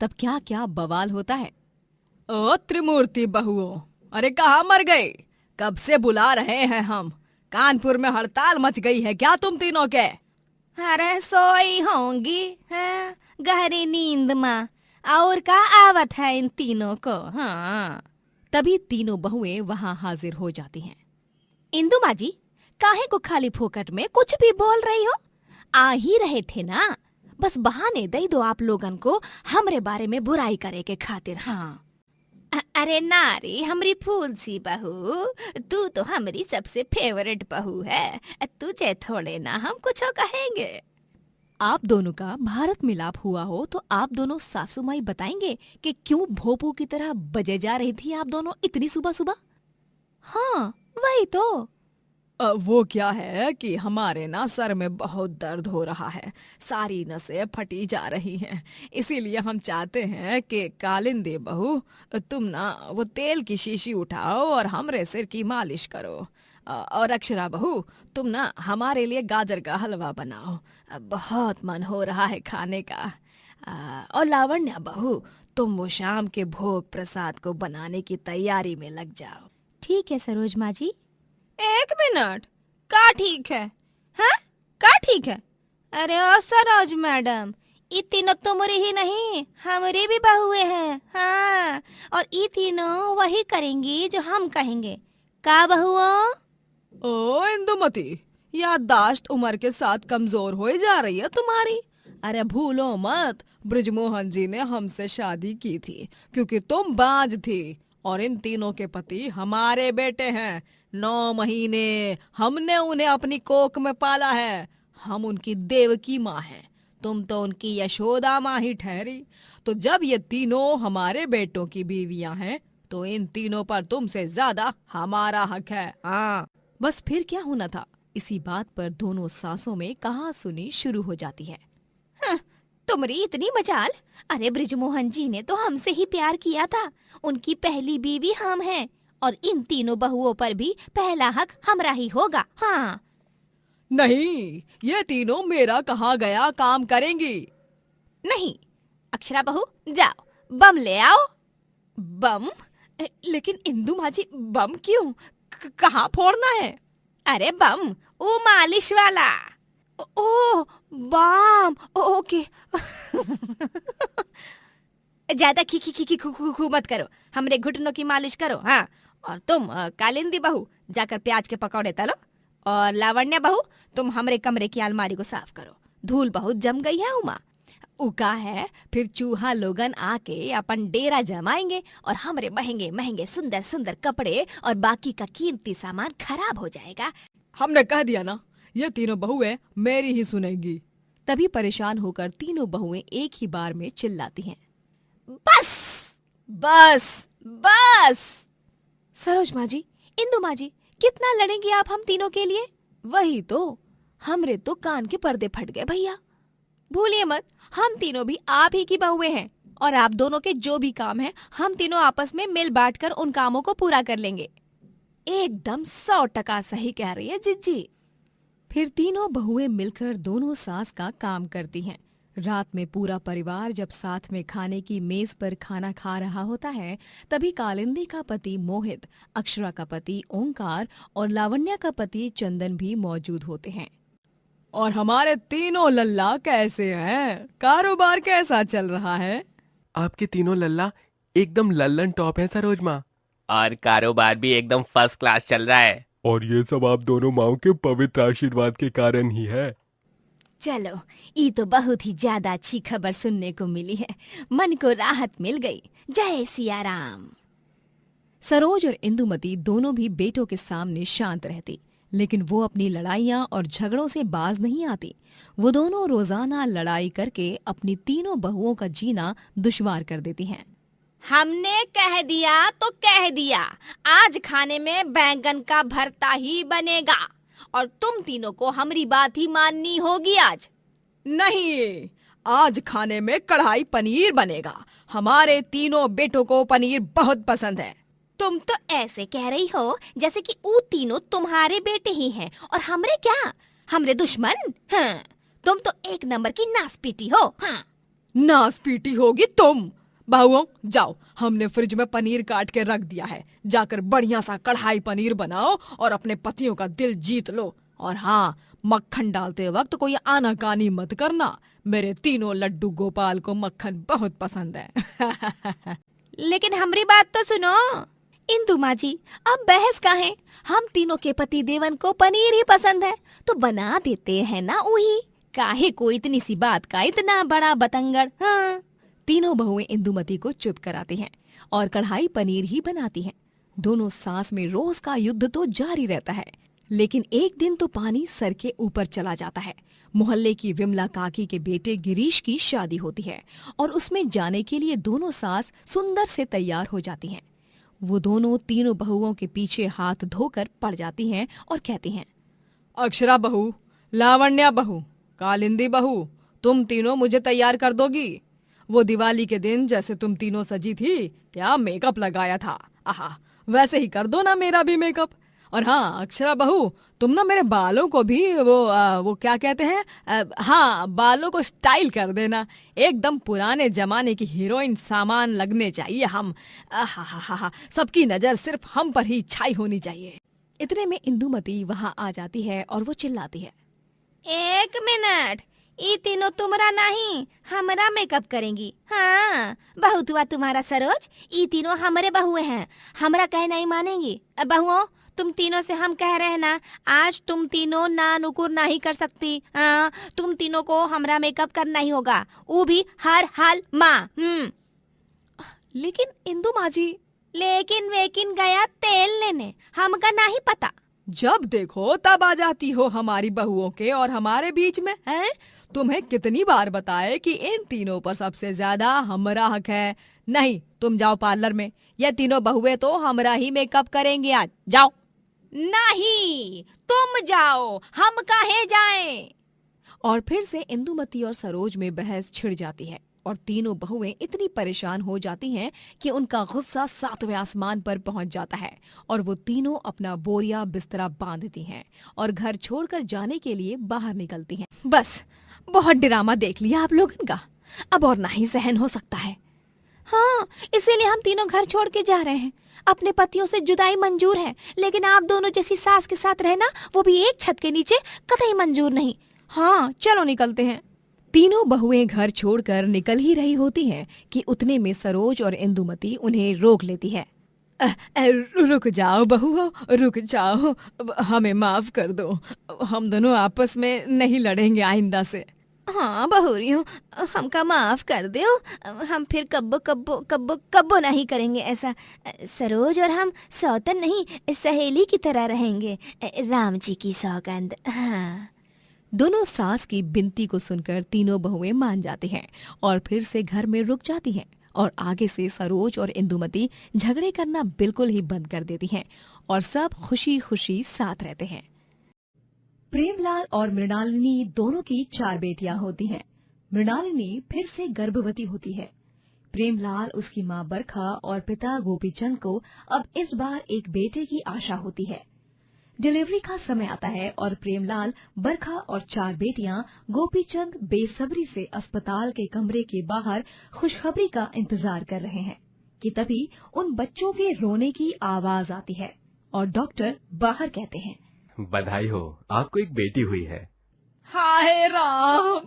तब क्या क्या बवाल होता है। ओ त्रिमूर्ति बहुओं, अरे कहाँ मर गए? कब से बुला रहे हैं हम। कानपुर में हड़ताल मच गई है क्या तुम तीनों के? अरे सोई होंगी हाँ, गहरी नींद में। और का आवत है इन तीनों को? हाँ। तभी तीनों बहुएं वहां हाजिर हो जाती हैं। इंदु माँ जी, काहे को खाली फोकट में कुछ भी बोल रही हो? आ ही रहे थे ना, बस बहाने दे दो आप लोगन को हमरे बारे में बुराई करे के खातिर। हाँ। अरे नारी हमरी फूल सी बहू, तू तो हमारी सबसे फेवरेट बहू है, तुझे थोड़े ना हम कुछ कहेंगे। आप दोनों का भारत मिलाप हुआ हो तो आप दोनों सासू माई बताएंगे कि क्यों भोपू की तरह बजे जा रही थी आप दोनों इतनी सुबह सुबह? हाँ वही तो। वो क्या है कि हमारे ना सर में बहुत दर्द हो रहा है, सारी नसें फटी जा रही हैं, इसीलिए हम चाहते हैं कि कालिंदी बहू तुम ना वो तेल की शीशी उठाओ और हमरे सिर की मालिश करो, और अक्षरा बहू तुम ना हमारे लिए गाजर का हलवा बनाओ, बहुत मन हो रहा है खाने का, और लावण्या बहू तुम वो शाम के भोग प्रसाद को बनाने की तैयारी में लग जाओ। ठीक है सरोज माँ जी। 1 मिनट, का ठीक है? हाँ का ठीक है? अरे ओ सरोज मैडम, ये तीनों तुम्हारी ही नहीं हमारी भी बहुएं हैं। हाँ, और ये तीनों वही करेंगी जो हम कहेंगे। का बहुओं? ओ इंदुमती, याददाश्त उम्र के साथ कमजोर हो जा रही है तुम्हारी। अरे भूलो मत, बृजमोहन जी ने हमसे शादी की थी क्योंकि तुम बांझ थी, और इन तीनों के पति हमारे बेटे हैं। 9 महीने हमने उन्हें अपनी कोख में पाला है, हम उनकी देवकी माँ हैं, तुम तो उनकी यशोदा माँ ही ठहरी। तो जब ये तीनों हमारे बेटों की बीवियां हैं तो इन तीनों पर तुमसे ज्यादा हमारा हक है। हाँ, बस फिर क्या होना था। इसी बात पर दोनों सासों में कहा सुनी शुरू हो जाती है। तुम्हारी इतनी मजाल? अरे बृजमोहन जी ने तो हमसे ही प्यार किया था, उनकी पहली बीवी हम हैं, और इन तीनों बहुओं पर भी पहला हक हमरा ही होगा। हाँ। नहीं, ये तीनों मेरा कहा गया काम करेंगी। नहीं, अक्षरा बहू जाओ बम ले आओ। बम? लेकिन इंदु माँ जी बम क्यों? कहाँ फोड़ना है? अरे बम, वो मालिश वाला। ओ बाम, ओके। ज्यादा खी खी खी खी खू खू खू मत करो, हमरे घुटनों की मालिश करो। हाँ, और तुम कालिंदी बहू जाकर प्याज के पकौड़े तलो, और लावण्या बहू तुम हमरे कमरे की अलमारी को साफ करो, धूल बहुत जम गई है उमा। उका है फिर चूहा लोगन आके अपन डेरा जमाएंगे और हमरे महंगे महंगे सुंदर सुंदर कपड़े और बाकी का कीमती सामान खराब हो जाएगा। हमने कह दिया ना, ये तीनों बहुएं मेरी ही सुनेंगी। तभी परेशान होकर तीनों बहुएं एक ही बार में चिल्लाती हैं, बस बस बस। सरोज माँ जी, इंदु माँ जी, कितना लड़ेंगी आप हम तीनों के लिए? वही तो, हमरे तो कान के पर्दे फट गए भैया। भूलिए मत, हम तीनों भी आप ही की बहुएं हैं और आप दोनों के जो भी काम है हम तीनों आपस में मिल बांट कर उन कामों को पूरा कर लेंगे। एकदम 100% सही कह रही है जिज्जी। फिर तीनों बहुएं मिलकर दोनों सास का काम करती हैं। रात में पूरा परिवार जब साथ में खाने की मेज पर खाना खा रहा होता है, तभी कालिंदी का पति मोहित, अक्षरा का पति ओंकार और लावण्या का पति चंदन भी मौजूद होते हैं। और हमारे तीनों लल्ला कैसे हैं? कारोबार कैसा चल रहा है? आपके तीनों लल्ला एकदम लल्लन टॉप है सरोज माँ। और कारोबार भी एकदम फर्स्ट क्लास चल रहा है। और ये सब आप दोनों माओ के पवित्र आशीर्वाद के कारण ही है। चलो, ये तो बहुत ही ज्यादा अच्छी खबर सुनने को मिली है। मन को राहत मिल गई। जय सिया राम। सरोज और इंदुमती दोनों भी बेटों के सामने शांत रहती, लेकिन वो अपनी लड़ाइयाँ और झगड़ों से बाज नहीं आती। वो दोनों रोजाना लड़ाई करके अपनी तीनों बहुओं का जीना दुश्वार कर देती हैं। हमने कह दिया तो कह दिया, आज खाने में बैंगन का भरता ही बनेगा और तुम तीनों को हमारी बात ही माननी होगी आज। नहीं, आज खाने में कढ़ाई पनीर बनेगा। हमारे तीनों बेटों को पनीर बहुत पसंद है। तुम तो ऐसे कह रही हो जैसे कि वो तीनों तुम्हारे बेटे ही हैं और हमरे क्या, हमरे दुश्मन? हाँ, तुम तो एक नंबर की नासपीटी हो। हाँ, नासपीटी होगी तुम। बहुओं, जाओ, हमने फ्रिज में पनीर काट के रख दिया है। जाकर बढ़िया सा कढ़ाई पनीर बनाओ और अपने पतियों का दिल जीत लो। और हाँ, मक्खन डालते वक्त कोई आनाकानी मत करना। मेरे तीनों लड्डू गोपाल को मक्खन बहुत पसंद है। लेकिन हमारी बात तो सुनो इंदु माँ जी, अब बहस काहे? हम तीनों के पति देवन को पनीर ही पसंद है तो बना देते हैं ना वही। काहे को इतनी सी बात का इतना बड़ा बतंगड़? हाँ। तीनों बहुएं इंदुमती को चुप कराती हैं और कढ़ाई पनीर ही बनाती हैं। दोनों सास में रोज का युद्ध तो जारी रहता है, लेकिन एक दिन तो पानी सर के ऊपर चला जाता है। मोहल्ले की विमला काकी के बेटे गिरीश की शादी होती है और उसमें जाने के लिए दोनों सास सुंदर से तैयार हो जाती हैं। वो दोनों तीनों बहुओं के पीछे हाथ धोकर पड़ जाती हैं और कहती हैं, अक्षरा बहू, लावण्या बहू, कालिंदी बहू, तुम तीनों मुझे तैयार कर दोगी? वो दिवाली के दिन जैसे तुम तीनों सजी थी, क्या मेकअप लगाया था। आहा, वैसे ही कर दो ना मेरा भी मेकअप। और हाँ अक्षरा बहू, तुम ना मेरे बालों को भी वो क्या कहते हैं, हाँ, बालों को स्टाइल कर देना। एकदम पुराने जमाने की हीरोइन सामान लगने चाहिए हम। हा, सबकी नजर सिर्फ हम पर ही छाई होनी चाहिए। इतने में इंदुमती वहां आ जाती है और वो चिल्लाती है, 1 मिनट, ये तीनों तुम्हारा नहीं हमारा मेकअप करेंगी। हाँ, बहुत हुआ तुम्हारा सरोज, ये तीनों हमारे बहुए हैं, हमारा कहना ही मानेंगी। बहुओं, तुम तीनों से हम कह रहे हैं ना, आज तुम तीनों ना नुकुर नहीं कर सकती। हाँ, तुम तीनों को हमारा मेकअप करना ही होगा, वो भी हर हाल माँ। लेकिन इंदु माँ जी, लेकिन वेकिन गया तेल लेने, हमका नहीं पता। जब देखो तब आ जाती हो हमारी बहुओं के और हमारे बीच में। हैं? तुम्हें कितनी बार बताए कि इन तीनों पर सबसे ज्यादा हमारा हक है। नहीं, तुम जाओ पार्लर में, ये तीनों बहुएं तो हमारा ही मेकअप करेंगे आज। जाओ। नहीं, तुम जाओ, हम काहे जाएं? और फिर से इंदुमती और सरोज में बहस छिड़ जाती है और तीनों बहुएं इतनी परेशान हो जाती हैं कि उनका गुस्सा 7वें आसमान पर पहुंच जाता है और वो तीनों अपना बोरिया बिस्तरा बांधती हैं और घर छोड़कर जाने के लिए बाहर निकलती हैं। बस, बहुत ड्रामा देख लिया आप लोगों का, अब और ना ही सहन हो सकता है। हाँ, इसीलिए हम तीनों घर छोड़ के जा रहे हैं। अपने पतियों से जुदाई मंजूर है, लेकिन आप दोनों जैसी सास के साथ रहना, वो भी एक छत के नीचे, कतई मंजूर नहीं। हाँ, चलो निकलते हैं। तीनों बहुएं घर छोड़कर निकल ही रही होती हैं कि उतने में सरोज और इंदुमती उन्हें रोक लेती है। रुक जाओ बहुओं, रुक जाओ, हमें माफ कर दो, हम दोनों आपस में नहीं लड़ेंगे आइंदा से। हाँ बहुरियों, हमका माफ कर दो। हम फिर कब्बो कब्बो कब्बो कब्बो नहीं करेंगे ऐसा। सरोज और हम सौतन नहीं, सहेली की तरह रहेंगे। राम जी की सौगंध। हाँ। दोनों सास की बिनती को सुनकर तीनों बहुएं मान जाती हैं और फिर से घर में रुक जाती हैं और आगे से सरोज और इंदुमती झगड़े करना बिल्कुल ही बंद कर देती हैं और सब खुशी खुशी साथ रहते हैं। प्रेमलाल और मृणालिनी दोनों की 4 बेटियां होती हैं। मृणालिनी फिर से गर्भवती होती है। प्रेमलाल, उसकी मां बरखा और पिता गोपीचंद को अब इस बार एक बेटे की आशा होती है। डिलीवरी का समय आता है और प्रेमलाल, बरखा और 4 बेटियां गोपीचंद बेसब्री से अस्पताल के कमरे के बाहर खुशखबरी का इंतजार कर रहे हैं कि तभी उन बच्चों के रोने की आवाज आती है और डॉक्टर बाहर कहते हैं, बधाई हो, आपको एक बेटी हुई है। हाय राम,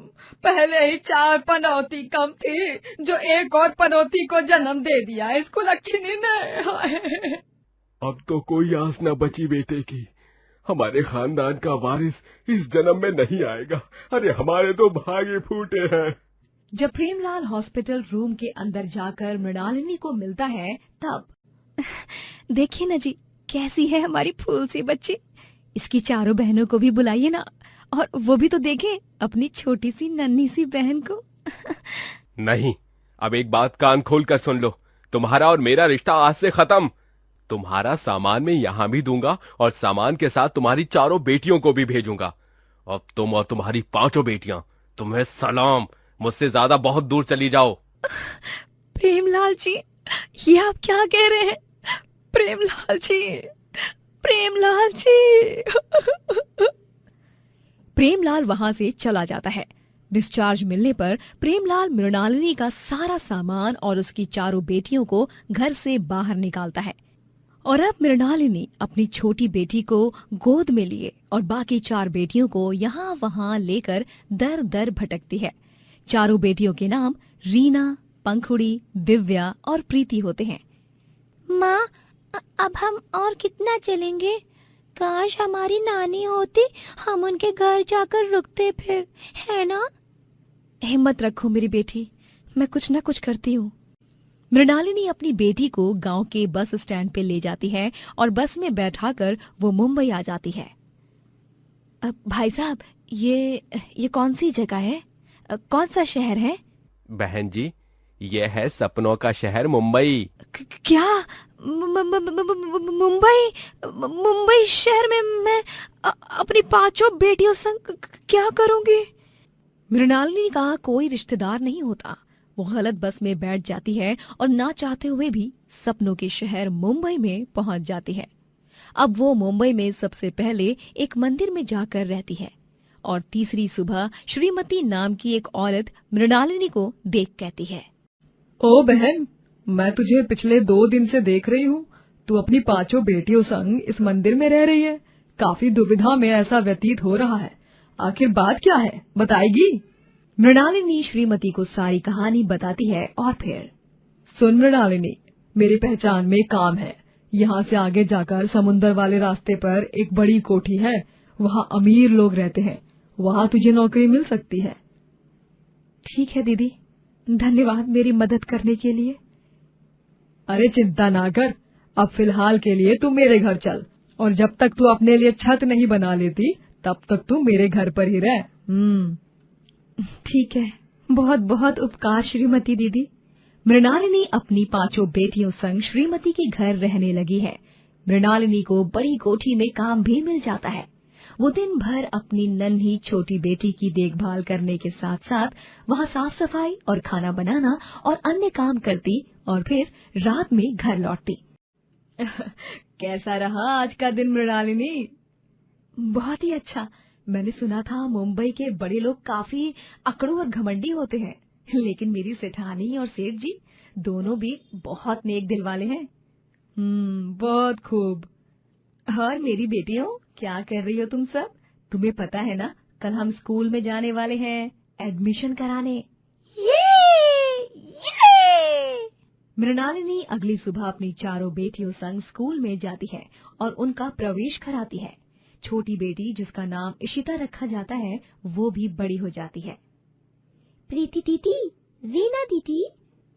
पहले ही 4 पनौती कम थी, जो एक और पनौती को जन्म दे दिया इसको लक्ष्मी ने। हाय। अब तो कोई आस न बची बेटे की। हमारे खानदान का वारिस इस जन्म में नहीं आएगा। अरे हमारे तो भागे फूटे हैं। जब प्रेमलाल हॉस्पिटल रूम के अंदर जाकर मृणालिनी को मिलता है तब देखिए ना जी, कैसी है हमारी फूल सी बच्ची। इसकी 4 बहनों को भी बुलाइए ना, और वो भी तो देखें अपनी छोटी सी नन्ही सी बहन को। नहीं, अब एक बात कान खोल कर सुन लो, तुम्हारा और मेरा रिश्ता आज से खत्म। तुम्हारा सामान मैं यहाँ भी दूंगा और सामान के साथ तुम्हारी 4 बेटियों को भी भेजूंगा। अब तुम और तुम्हारी 5 बेटियां, तुम्हें सलाम, मुझसे ज्यादा बहुत दूर चली जाओ। प्रेमलाल जी, ये आप क्या कह रहे हैं? प्रेमलाल जी, प्रेमलाल जी। प्रेमलाल वहां से चला जाता है। डिस्चार्ज मिलने पर प्रेमलाल मृणालिनी का सारा सामान और उसकी 4 बेटियों को घर से बाहर निकालता है और अब मृणालिनी अपनी छोटी बेटी को गोद में लिए और बाकी 4 बेटियों को यहाँ वहाँ लेकर दर दर भटकती है। 4 बेटियों के नाम रीना, पंखुड़ी, दिव्या और प्रीति होते हैं। माँ, अब हम और कितना चलेंगे? काश हमारी नानी होती, हम उनके घर जाकर रुकते फिर, है ना? हिम्मत रखो मेरी बेटी, मैं कुछ न कुछ करती हूँ। मृणालिनी अपनी बेटी को गांव के बस स्टैंड पे ले जाती है और बस में बैठाकर वो मुंबई आ जाती है। अब भाई साहब, ये कौन सी जगह है? कौन सा शहर है? बहन जी, ये है सपनों का शहर मुंबई। क्या? मुंबई? मुंबई शहर में मैं अपनी 5 बेटियों संग क्या करूंगी? मृणालिनी का कोई रिश्तेदार नहीं होता। वो गलत बस में बैठ जाती है और ना चाहते हुए भी सपनों के शहर मुंबई में पहुंच जाती है। अब वो मुंबई में सबसे पहले एक मंदिर में जाकर रहती है और तीसरी सुबह श्रीमती नाम की एक औरत मृणालिनी को देख कहती है, ओ बहन, मैं तुझे पिछले 2 दिन से देख रही हूँ। तू अपनी 5 बेटियों संग इस मंदिर में रह रही है। काफी दुविधा में ऐसा व्यतीत हो रहा है। आखिर बात क्या है, बताएगी? मृणालिनी श्रीमती को सारी कहानी बताती है और फिर, सुन मृणालिनी, मेरी पहचान में काम है। यहाँ से आगे जाकर समुन्दर वाले रास्ते पर एक बड़ी कोठी है, वहाँ अमीर लोग रहते हैं, वहाँ तुझे नौकरी मिल सकती है। ठीक है दीदी, धन्यवाद मेरी मदद करने के लिए। अरे चिंता ना कर, अब फिलहाल के लिए तू मेरे घर चल और जब तक तू अपने लिए छत नहीं बना लेती तब तक तू मेरे घर पर ही रह। ठीक है, बहुत बहुत उपकार श्रीमती दीदी। मृणालिनी अपनी 5 बेटियों संग श्रीमती के घर रहने लगी है। मृणालिनी को बड़ी कोठी में काम भी मिल जाता है। वो दिन भर अपनी नन्ही छोटी बेटी की देखभाल करने के साथ साथ वहाँ साफ सफाई और खाना बनाना और अन्य काम करती और फिर रात में घर लौटती। कैसा रहा आज का दिन मृणालिनी? बहुत ही अच्छा। मैंने सुना था मुंबई के बड़े लोग काफी अकड़ू और घमंडी होते हैं, लेकिन मेरी सेठानी और सेठ जी दोनों भी बहुत नेक दिल वाले हैं। बहुत खूब। और मेरी बेटियों, क्या कर रही हो तुम सब? तुम्हें पता है ना, कल हम स्कूल में जाने वाले हैं एडमिशन कराने। मृणालिनी अगली सुबह अपनी 4 बेटियों संग स्कूल में जाती है और उनका प्रवेश कराती है। छोटी बेटी, जिसका नाम इशिता रखा जाता है, वो भी बड़ी हो जाती है। प्रीति दीदी, रीना दीदी,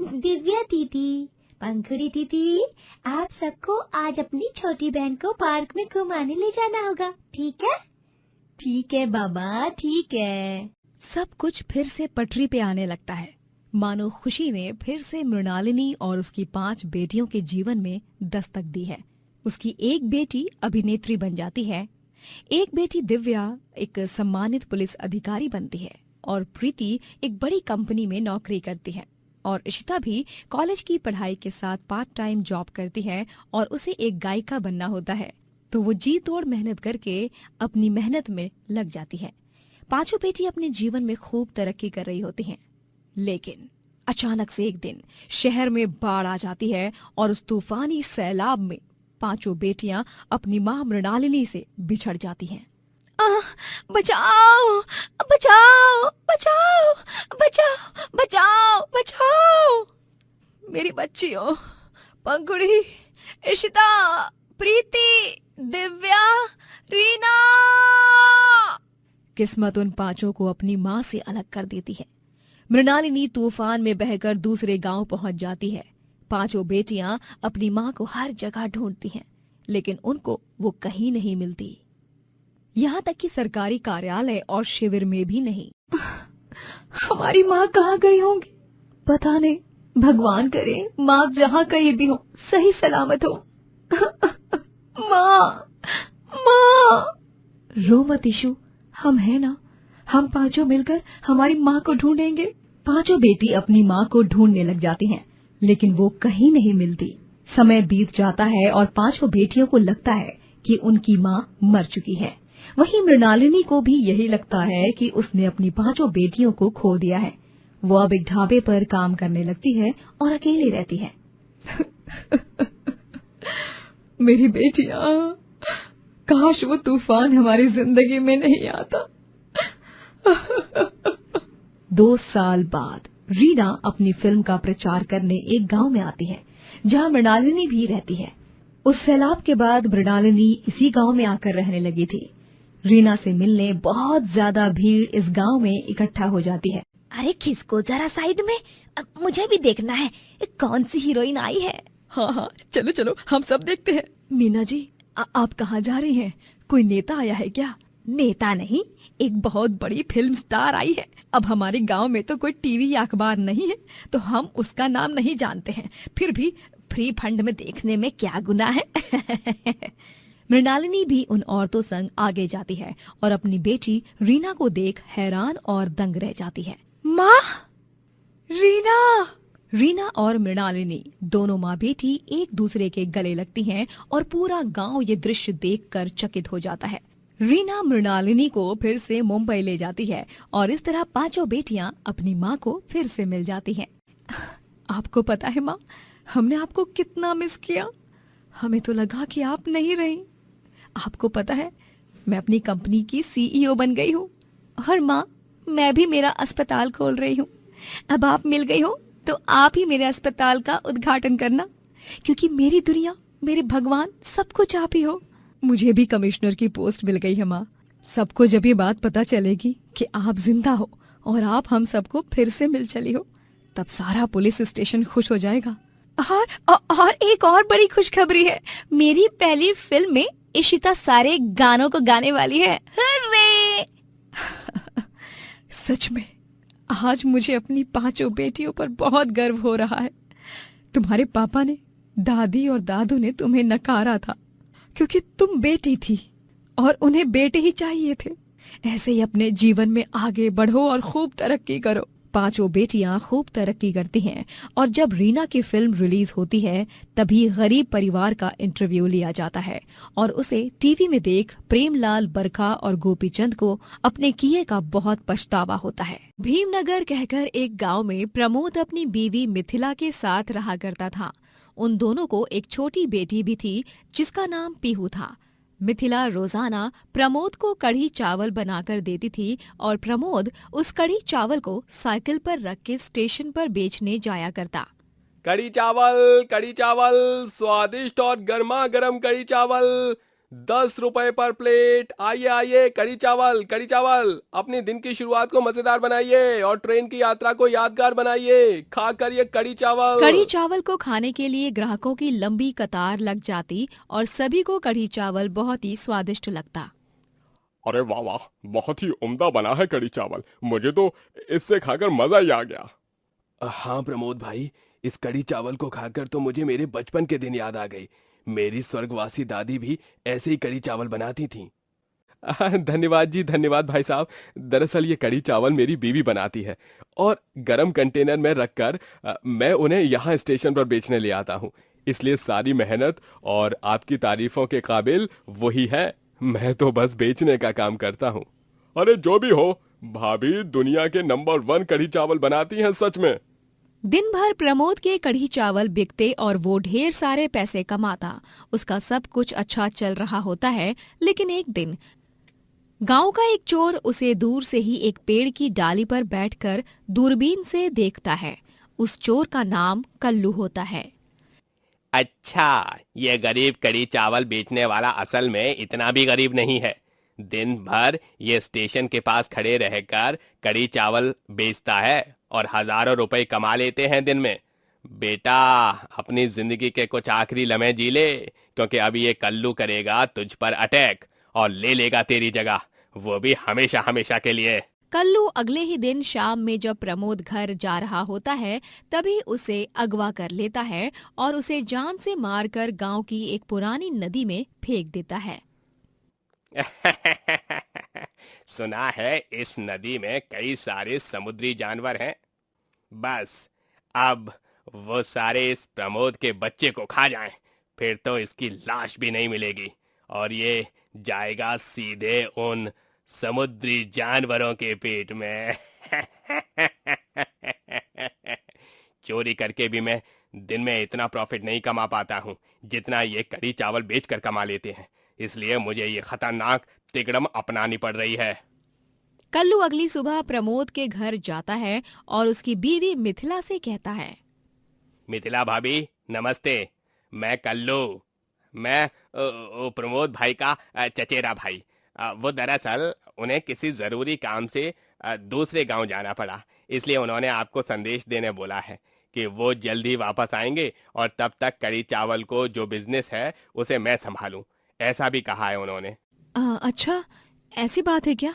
दिव्या दीदी, पंखुड़ी दीदी, आप सबको आज अपनी छोटी बहन को पार्क में घुमाने ले जाना होगा, ठीक है? ठीक है बाबा, ठीक है। सब कुछ फिर से पटरी पे आने लगता है, मानो खुशी ने फिर से मृणालिनी और उसकी 5 बेटियों के जीवन में दस्तक दी है। उसकी एक बेटी अभिनेत्री बन जाती है, एक बेटी दिव्या एक सम्मानित पुलिस अधिकारी बनती है और प्रीति एक बड़ी कंपनी में नौकरी करती है और इशिता भी कॉलेज की पढ़ाई के साथ पार्ट टाइम जॉब करती है और उसे एक गायिका बनना होता है, तो वो जी तोड़ मेहनत करके अपनी मेहनत में लग जाती है। 5 बेटी अपने जीवन में खूब तरक्की कर रही होती हैं, लेकिन अचानक से एक दिन शहर में बाढ़ आ जाती है और उस तूफानी सैलाब में 5 बेटियां अपनी मां मृणालिनी से बिछड़ जाती हैं। बचाओ बचाओ बचाओ बचाओ बचाओ बचाओ, मेरी बच्चियों, पंखुड़ी, इशिता, प्रीति, दिव्या, रीना। किस्मत उन 5 को अपनी मां से अलग कर देती है। मृणालिनी तूफान में बहकर दूसरे गांव पहुंच जाती है। 5 बेटियां अपनी मां को हर जगह ढूंढती हैं, लेकिन उनको वो कहीं नहीं मिलती, यहाँ तक कि सरकारी कार्यालय और शिविर में भी नहीं। हमारी माँ कहाँ गई होंगी? पता नहीं, भगवान करे माँ जहाँ कहीं भी हो सही सलामत हो। माँ, माँ, रो मत इशू, हम है ना, हम 5 मिलकर हमारी माँ को ढूंढेंगे। 5 बेटी अपनी माँ को ढूंढने लग जाती हैं, लेकिन वो कहीं नहीं मिलती। समय बीत जाता है और 5 बेटियों को लगता है कि उनकी माँ मर चुकी है। वहीं मृणालिनी को भी यही लगता है कि उसने अपनी 5 बेटियों को खो दिया है। वो अब एक ढाबे पर काम करने लगती है और अकेली रहती है। मेरी बेटियां, काश वो तूफान हमारी जिंदगी में नहीं आता। 2 साल बाद रीना अपनी फिल्म का प्रचार करने एक गांव में आती है, जहां मृणालिनी भी रहती है। उस सैलाब के बाद मृणालिनी इसी गांव में आकर रहने लगी थी। रीना से मिलने बहुत ज्यादा भीड़ इस गांव में इकट्ठा हो जाती है। अरे खिसको जरा साइड में, मुझे भी देखना है कौन सी हीरोइन आई है। हाँ हाँ, चलो चलो, हम सब देखते हैं। मीना जी, आप कहाँ जा रही हैं? कोई नेता आया है क्या? नेता नहीं, एक बहुत बड़ी फिल्म स्टार आई है। अब हमारे गांव में तो कोई टीवी या अखबार नहीं है, तो हम उसका नाम नहीं जानते हैं। फिर भी फ्री फंड में देखने में क्या गुनाह है। मृणालिनी भी उन औरतों संग आगे जाती है और अपनी बेटी रीना को देख हैरान और दंग रह जाती है। माँ, रीना! रीना और मृणालिनी दोनों माँ बेटी एक दूसरे के गले लगती हैं और पूरा गांव ये दृश्य देखकर चकित हो जाता है। रीना मृणालिनी को फिर से मुंबई ले जाती है और इस तरह 5 बेटियां अपनी माँ को फिर से मिल जाती हैं। आपको पता है माँ, हमने आपको कितना मिस किया। हमें तो लगा कि आप नहीं रही। आपको पता है, मैं अपनी कंपनी की CEO बन गई हूँ। और माँ, मैं भी मेरा अस्पताल खोल रही हूँ। अब आप मिल गई हो तो आप ही मेरे अस्पताल का उद्घाटन करना, क्योंकि मेरी दुनिया, मेरे भगवान, सब कुछ आप ही हो। मुझे भी कमिश्नर की पोस्ट मिल गई है माँ। सबको जब ये बात पता चलेगी कि आप जिंदा हो और आप हम सबको फिर से मिल चली हो, तब सारा पुलिस स्टेशन खुश हो जाएगा। और एक और बड़ी खुशखबरी है, मेरी पहली फिल्म में इशिता सारे गानों को गाने वाली है। हर्रे! सच में आज मुझे अपनी 5 बेटियों पर बहुत गर्व हो रहा है। तुम्हारे पापा ने, दादी और दादू ने तुम्हें नकारा था क्योंकि तुम बेटी थी और उन्हें बेटे ही चाहिए थे। ऐसे ही अपने जीवन में आगे बढ़ो और खूब तरक्की करो। 5 बेटियां खूब तरक्की करती हैं और जब रीना की फिल्म रिलीज होती है, तभी गरीब परिवार का इंटरव्यू लिया जाता है और उसे टीवी में देख प्रेमलाल, बरखा और गोपीचंद को अपने किए का बहुत पछतावा होता है। भीमनगर कहकर एक गांव में प्रमोद अपनी बीवी मिथिला के साथ रहा करता था। उन दोनों को एक छोटी बेटी भी थी जिसका नाम पीहू था। मिथिला रोजाना प्रमोद को कढ़ी चावल बनाकर देती थी और प्रमोद उस कढ़ी चावल को साइकिल पर रख के स्टेशन पर बेचने जाया करता। कढ़ी चावल, स्वादिष्ट और गर्मा गर्म कढ़ी चावल, 10 रुपए पर प्लेट। आइए आइए, कड़ी चावल कड़ी चावल। अपने दिन की शुरुआत को मजेदार बनाइए और ट्रेन की यात्रा को यादगार बनाइए। खाकर ये कड़ी चावल। कढ़ी चावल को खाने के लिए ग्राहकों की लंबी कतार लग जाती और सभी को कढ़ी चावल बहुत ही स्वादिष्ट लगता। अरे वाह वाह, बहुत ही उम्दा बना है कड़ी चावल। मुझे तो इससे खाकर मजा ही आ गया। हाँ प्रमोद भाई, इस कड़ी चावल को खाकर तो मुझे मेरे बचपन के दिन याद आ गए। मेरी स्वर्गवासी दादी भी ऐसे ही कड़ी चावल बनाती थी। धन्यवाद जी, धन्यवाद भाई साहब। दरअसल ये कड़ी चावल मेरी बीवी बनाती है और गरम कंटेनर में रखकर मैं उन्हें यहाँ स्टेशन पर बेचने ले आता हूँ। इसलिए सारी मेहनत और आपकी तारीफों के काबिल वही है। मैं तो बस बेचने का काम करता हूँ। अरे जो भी हो, भाभी दुनिया के नंबर 1 कढ़ी चावल बनाती हैं सच में। दिन भर प्रमोद के कढ़ी चावल बिकते और वो ढेर सारे पैसे कमाता। उसका सब कुछ अच्छा चल रहा होता है, लेकिन एक दिन गांव का एक चोर उसे दूर से ही एक पेड़ की डाली पर बैठकर दूरबीन से देखता है। उस चोर का नाम कल्लू होता है। अच्छा, ये गरीब कड़ी चावल बेचने वाला असल में इतना भी गरीब नहीं है। दिन भर ये स्टेशन के पास खड़े रहकर कड़ी चावल बेचता है और हजारों रुपए कमा लेते हैं दिन में। बेटा, अपनी जिंदगी के कुछ आखिरी लम्हे जी ले, क्योंकि अभी ये कल्लू करेगा तुझ पर अटैक और ले लेगा तेरी जगह, वो भी हमेशा हमेशा के लिए। कल्लू अगले ही दिन शाम में जब प्रमोद घर जा रहा होता है, तभी उसे अगवा कर लेता है और उसे जान से मारकर गांव की एक पुरानी नदी में फेंक देता है। सुना है इस नदी में कई सारे समुद्री जानवर हैं। बस अब वो सारे इस प्रमोद के बच्चे को खा जाएं, फिर तो इसकी लाश भी नहीं मिलेगी और ये जाएगा सीधे उन समुद्री जानवरों के पेट में। चोरी करके भी मैं दिन में इतना प्रॉफिट नहीं कमा पाता हूँ जितना ये कड़ी चावल बेचकर कमा लेते हैं, इसलिए मुझे ये खतरनाक तिकड़म अपनानी पड़ रही है। कल्लू अगली सुबह प्रमोद के घर जाता है और उसकी बीवी मिथिला से कहता है, मिथिला भाभी नमस्ते, मैं कल्लू। मैं प्रमोद भाई का चचेरा भाई। वो दरअसल उन्हें किसी जरूरी काम से दूसरे गांव जाना पड़ा, इसलिए उन्होंने आपको संदेश देने बोला है कि वो जल्द ही वापस आएंगे और तब तक कड़ी चावल को जो बिजनेस है उसे मैं संभालूं, ऐसा भी कहा है उन्होंने। अच्छा ऐसी बात है क्या?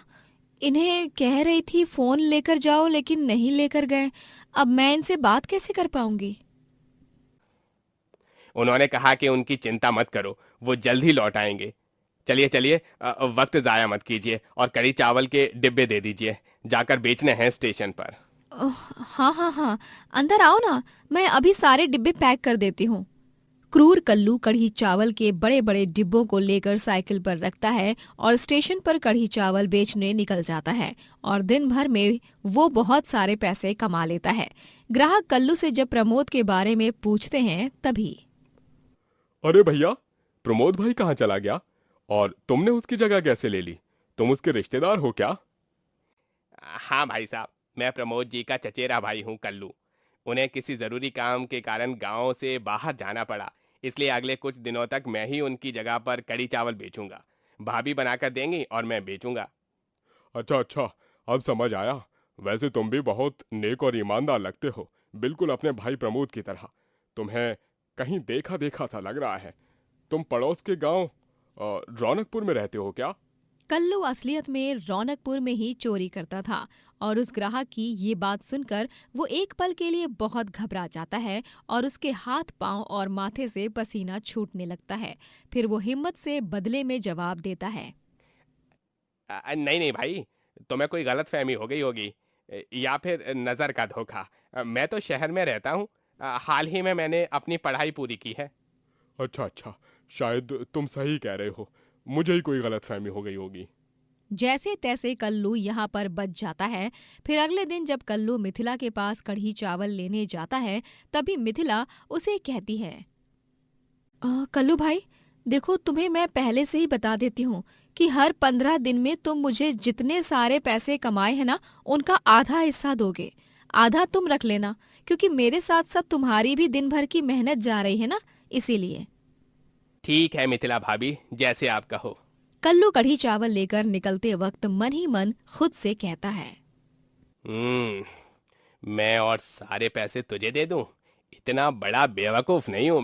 इन्हें कह रही थी फोन लेकर जाओ, लेकिन नहीं लेकर गए। अब मैं इनसे बात कैसे कर पाऊंगी? उन्होंने कहा कि उनकी चिंता मत करो, वो जल्द ही लौट आएंगे। चलिए चलिए, वक्त जाया मत कीजिए और कड़ी चावल के डिब्बे दे दीजिए, जाकर बेचने हैं स्टेशन पर। हाँ हाँ हाँ, अंदर आओ ना, मैं अभी सारे डिब्बे पैक कर देती हूँ। क्रूर कल्लू कढ़ी चावल के बड़े बड़े डिब्बों को लेकर साइकिल पर रखता है और स्टेशन पर कढ़ी चावल बेचने निकल जाता है और दिन भर में वो बहुत सारे पैसे कमा लेता है। ग्राहक कल्लू से जब प्रमोद के बारे में पूछते हैं तभी, अरे भैया, प्रमोद भाई कहाँ चला गया और तुमने उसकी जगह कैसे ले ली? तुम उसके रिश्तेदार हो क्या? हाँ भाई साहब, मैं प्रमोद जी का चचेरा भाई हूँ कल्लू। उन्हें किसी जरूरी काम के कारण गांव से बाहर जाना पड़ा, इसलिए अगले कुछ दिनों तक मैं ही उनकी जगह पर कड़ी चावल बेचूंगा। भाभी बनाकर देंगी और मैं बेचूंगा। अच्छा अच्छा, अब समझ आया। वैसे तुम भी बहुत नेक और ईमानदार लगते हो, बिल्कुल अपने भाई प्रमोद की तरह। तुम्हें कहीं देखा देखा सा लग रहा है। तुम पड़ोस के गांव रौनकपुर में रहते हो क्या? कल्लू असलियत में रौनकपुर में ही चोरी करता था और उस ग्राहक की ये बात सुनकर वो एक पल के लिए बहुत घबरा जाता है और उसके हाथ पांव और माथे से पसीना छूटने लगता है। फिर वो हिम्मत से बदले में जवाब देता है, नहीं नहीं भाई, तुम्हें कोई गलत फहमी हो गई होगी या फिर नजर का धोखा। मैं तो शहर में रहता हूँ, हाल ही में मैंने अपनी पढ़ाई पूरी की है। अच्छा अच्छा, शायद तुम सही कह रहे हो, मुझे ही कोई गलतफहमी हो गई होगी। जैसे तैसे कल्लू यहाँ पर बच जाता है। फिर अगले दिन जब कल्लू मिथिला के पास कढ़ी चावल लेने जाता है, तभी मिथिला उसे कहती है, कल्लू भाई देखो, तुम्हें मैं पहले से ही बता देती हूँ कि हर 15 दिन में तुम मुझे जितने सारे पैसे कमाए हैं ना, उनका आधा हिस्सा दोगे। आधा तुम रख लेना, क्योंकि मेरे साथ साथ तुम्हारी भी दिन भर की मेहनत जा रही है ना, इसीलिए। ठीक है मिथिला भाभी, जैसे आप कहो। कल्लू कढ़ी चावल लेकर निकलते वक्त मन ही मन खुद से कहता है, मैं और सारे पैसे तुझे दे दूं? इतना बड़ा बेवकूफ नहीं हूं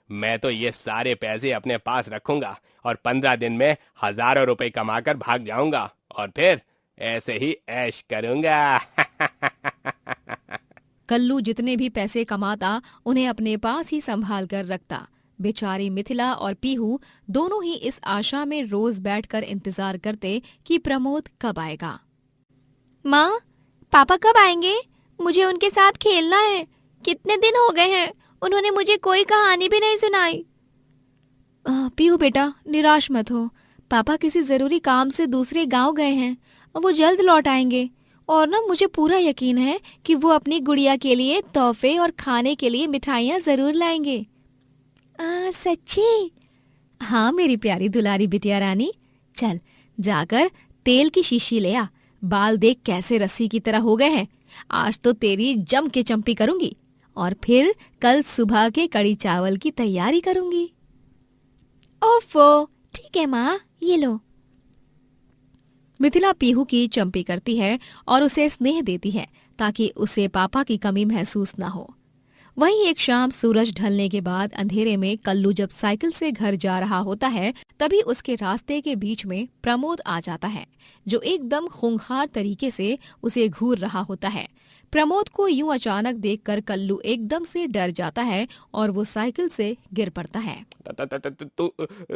मैं तो ये सारे पैसे अपने पास रखूंगा और 15 दिन में हजारों रुपए कमाकर भाग जाऊंगा और फिर ऐसे ही ऐश करूंगा। कल्लू जितने भी पैसे कमाता उन्हें अपने पास ही संभाल कर रखता। बेचारी मिथिला और पीहू दोनों ही इस आशा में रोज बैठकर इंतजार करते कि प्रमोद कब आएगा। माँ, पापा कब आएंगे? मुझे उनके साथ खेलना है। कितने दिन हो गए हैं, उन्होंने मुझे कोई कहानी भी नहीं सुनाई। पीहू बेटा, निराश मत हो। पापा किसी जरूरी काम से दूसरे गांव गए हैं, वो जल्द लौट आएंगे। और ना, मुझे पूरा यकीन है कि वो अपनी गुड़िया के लिए तोहफे और खाने के लिए मिठाइयाँ जरूर लाएंगे। सच्ची? हाँ मेरी प्यारी दुलारी बिटिया रानी, चल जाकर तेल की शीशी ले आ। बाल देख कैसे रस्सी की तरह हो गए हैं। आज तो तेरी जम के चंपी करूंगी और फिर कल सुबह के कड़ी चावल की तैयारी करूंगी। ओफो, ठीक है माँ, ये लो। मिथिला पीहू की चंपी करती है और उसे स्नेह देती है ताकि उसे पापा की कमी महसूस न हो। वहीं एक शाम सूरज ढलने के बाद अंधेरे में कल्लू जब साइकिल से घर जा रहा होता है, तभी उसके रास्ते के बीच में प्रमोद आ जाता है, जो एकदम खूंखार तरीके से उसे घूर रहा होता है। प्रमोद को यूं अचानक देखकर कल्लू एकदम से डर जाता है और वो साइकिल से गिर पड़ता है।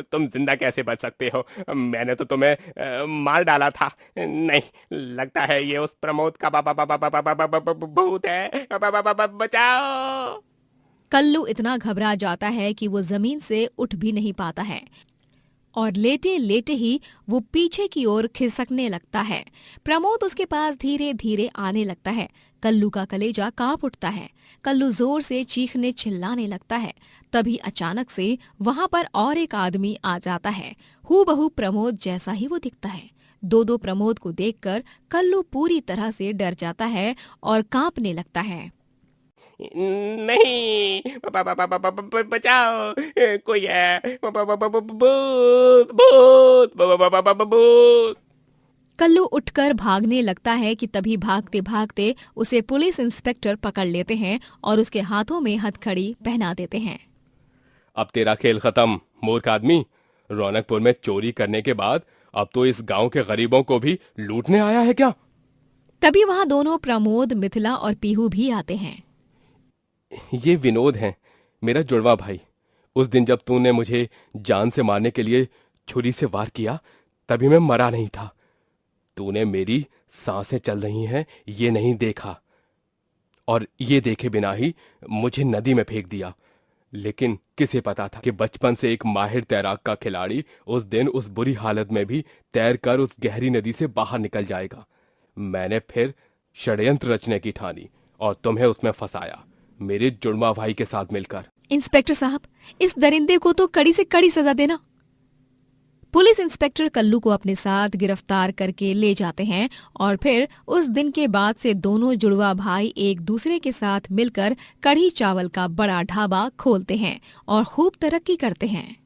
तुम जिंदा कैसे बच सकते हो? मैंने तो तुम्हें मार डाला था। नहीं, लगता है ये उस प्रमोद का भूत है। बचाओ! कल्लू इतना घबरा जाता है कि वो जमीन से उठ भी नहीं पाता है और लेटे लेटे ही वो पीछे की ओर खिसकने लगता है। प्रमोद उसके पास धीरे धीरे आने लगता है। कल्लू का कलेजा कांप उठता है। कल्लू जोर से चीखने चिल्लाने लगता है। तभी अचानक से वहां पर और एक आदमी आ जाता है। हूबहू प्रमोद जैसा ही वो दिखता है। दो प्रमोद को देखकर कल्लू पूरी तरह से डर जाता है और कांपने लगता है। नहीं, बचाओ, कोई है, भूत भूत। कल्लू उठकर भागने लगता है कि तभी भागते भागते उसे पुलिस इंस्पेक्टर पकड़ लेते हैं और उसके हाथों में हथकड़ी पहना देते हैं। अब तेरा खेल खत्म, मूर्ख आदमी। रौनकपुर में चोरी करने के बाद अब तो इस गांव के गरीबों को भी लूटने आया है क्या? तभी वहां दोनों प्रमोद, मिथिला और पीहू भी आते हैं। ये विनोद है, मेरा जुड़वा भाई। उस दिन जब तूने मुझे जान से मारने के लिए छुरी से वार किया, तभी मैं मरा नहीं था। तूने मेरी सांसें चल रही हैं ये नहीं देखा और ये देखे बिना ही मुझे नदी में फेंक दिया। लेकिन किसे पता था कि बचपन से एक माहिर तैराक का खिलाड़ी उस दिन उस बुरी हालत में भी तैरकर उस गहरी नदी से बाहर निकल जाएगा। मैंने फिर षड्यंत्र रचने की ठानी और तुम्हें उसमें फंसाया, मेरे जुड़वा भाई के साथ मिलकर। इंस्पेक्टर साहब, इस दरिंदे को तो कड़ी से कड़ी सजा देना। पुलिस इंस्पेक्टर कल्लू को अपने साथ गिरफ्तार करके ले जाते हैं और फिर उस दिन के बाद से दोनों जुड़वा भाई एक दूसरे के साथ मिलकर कढ़ी चावल का बड़ा ढाबा खोलते हैं और खूब तरक्की करते हैं।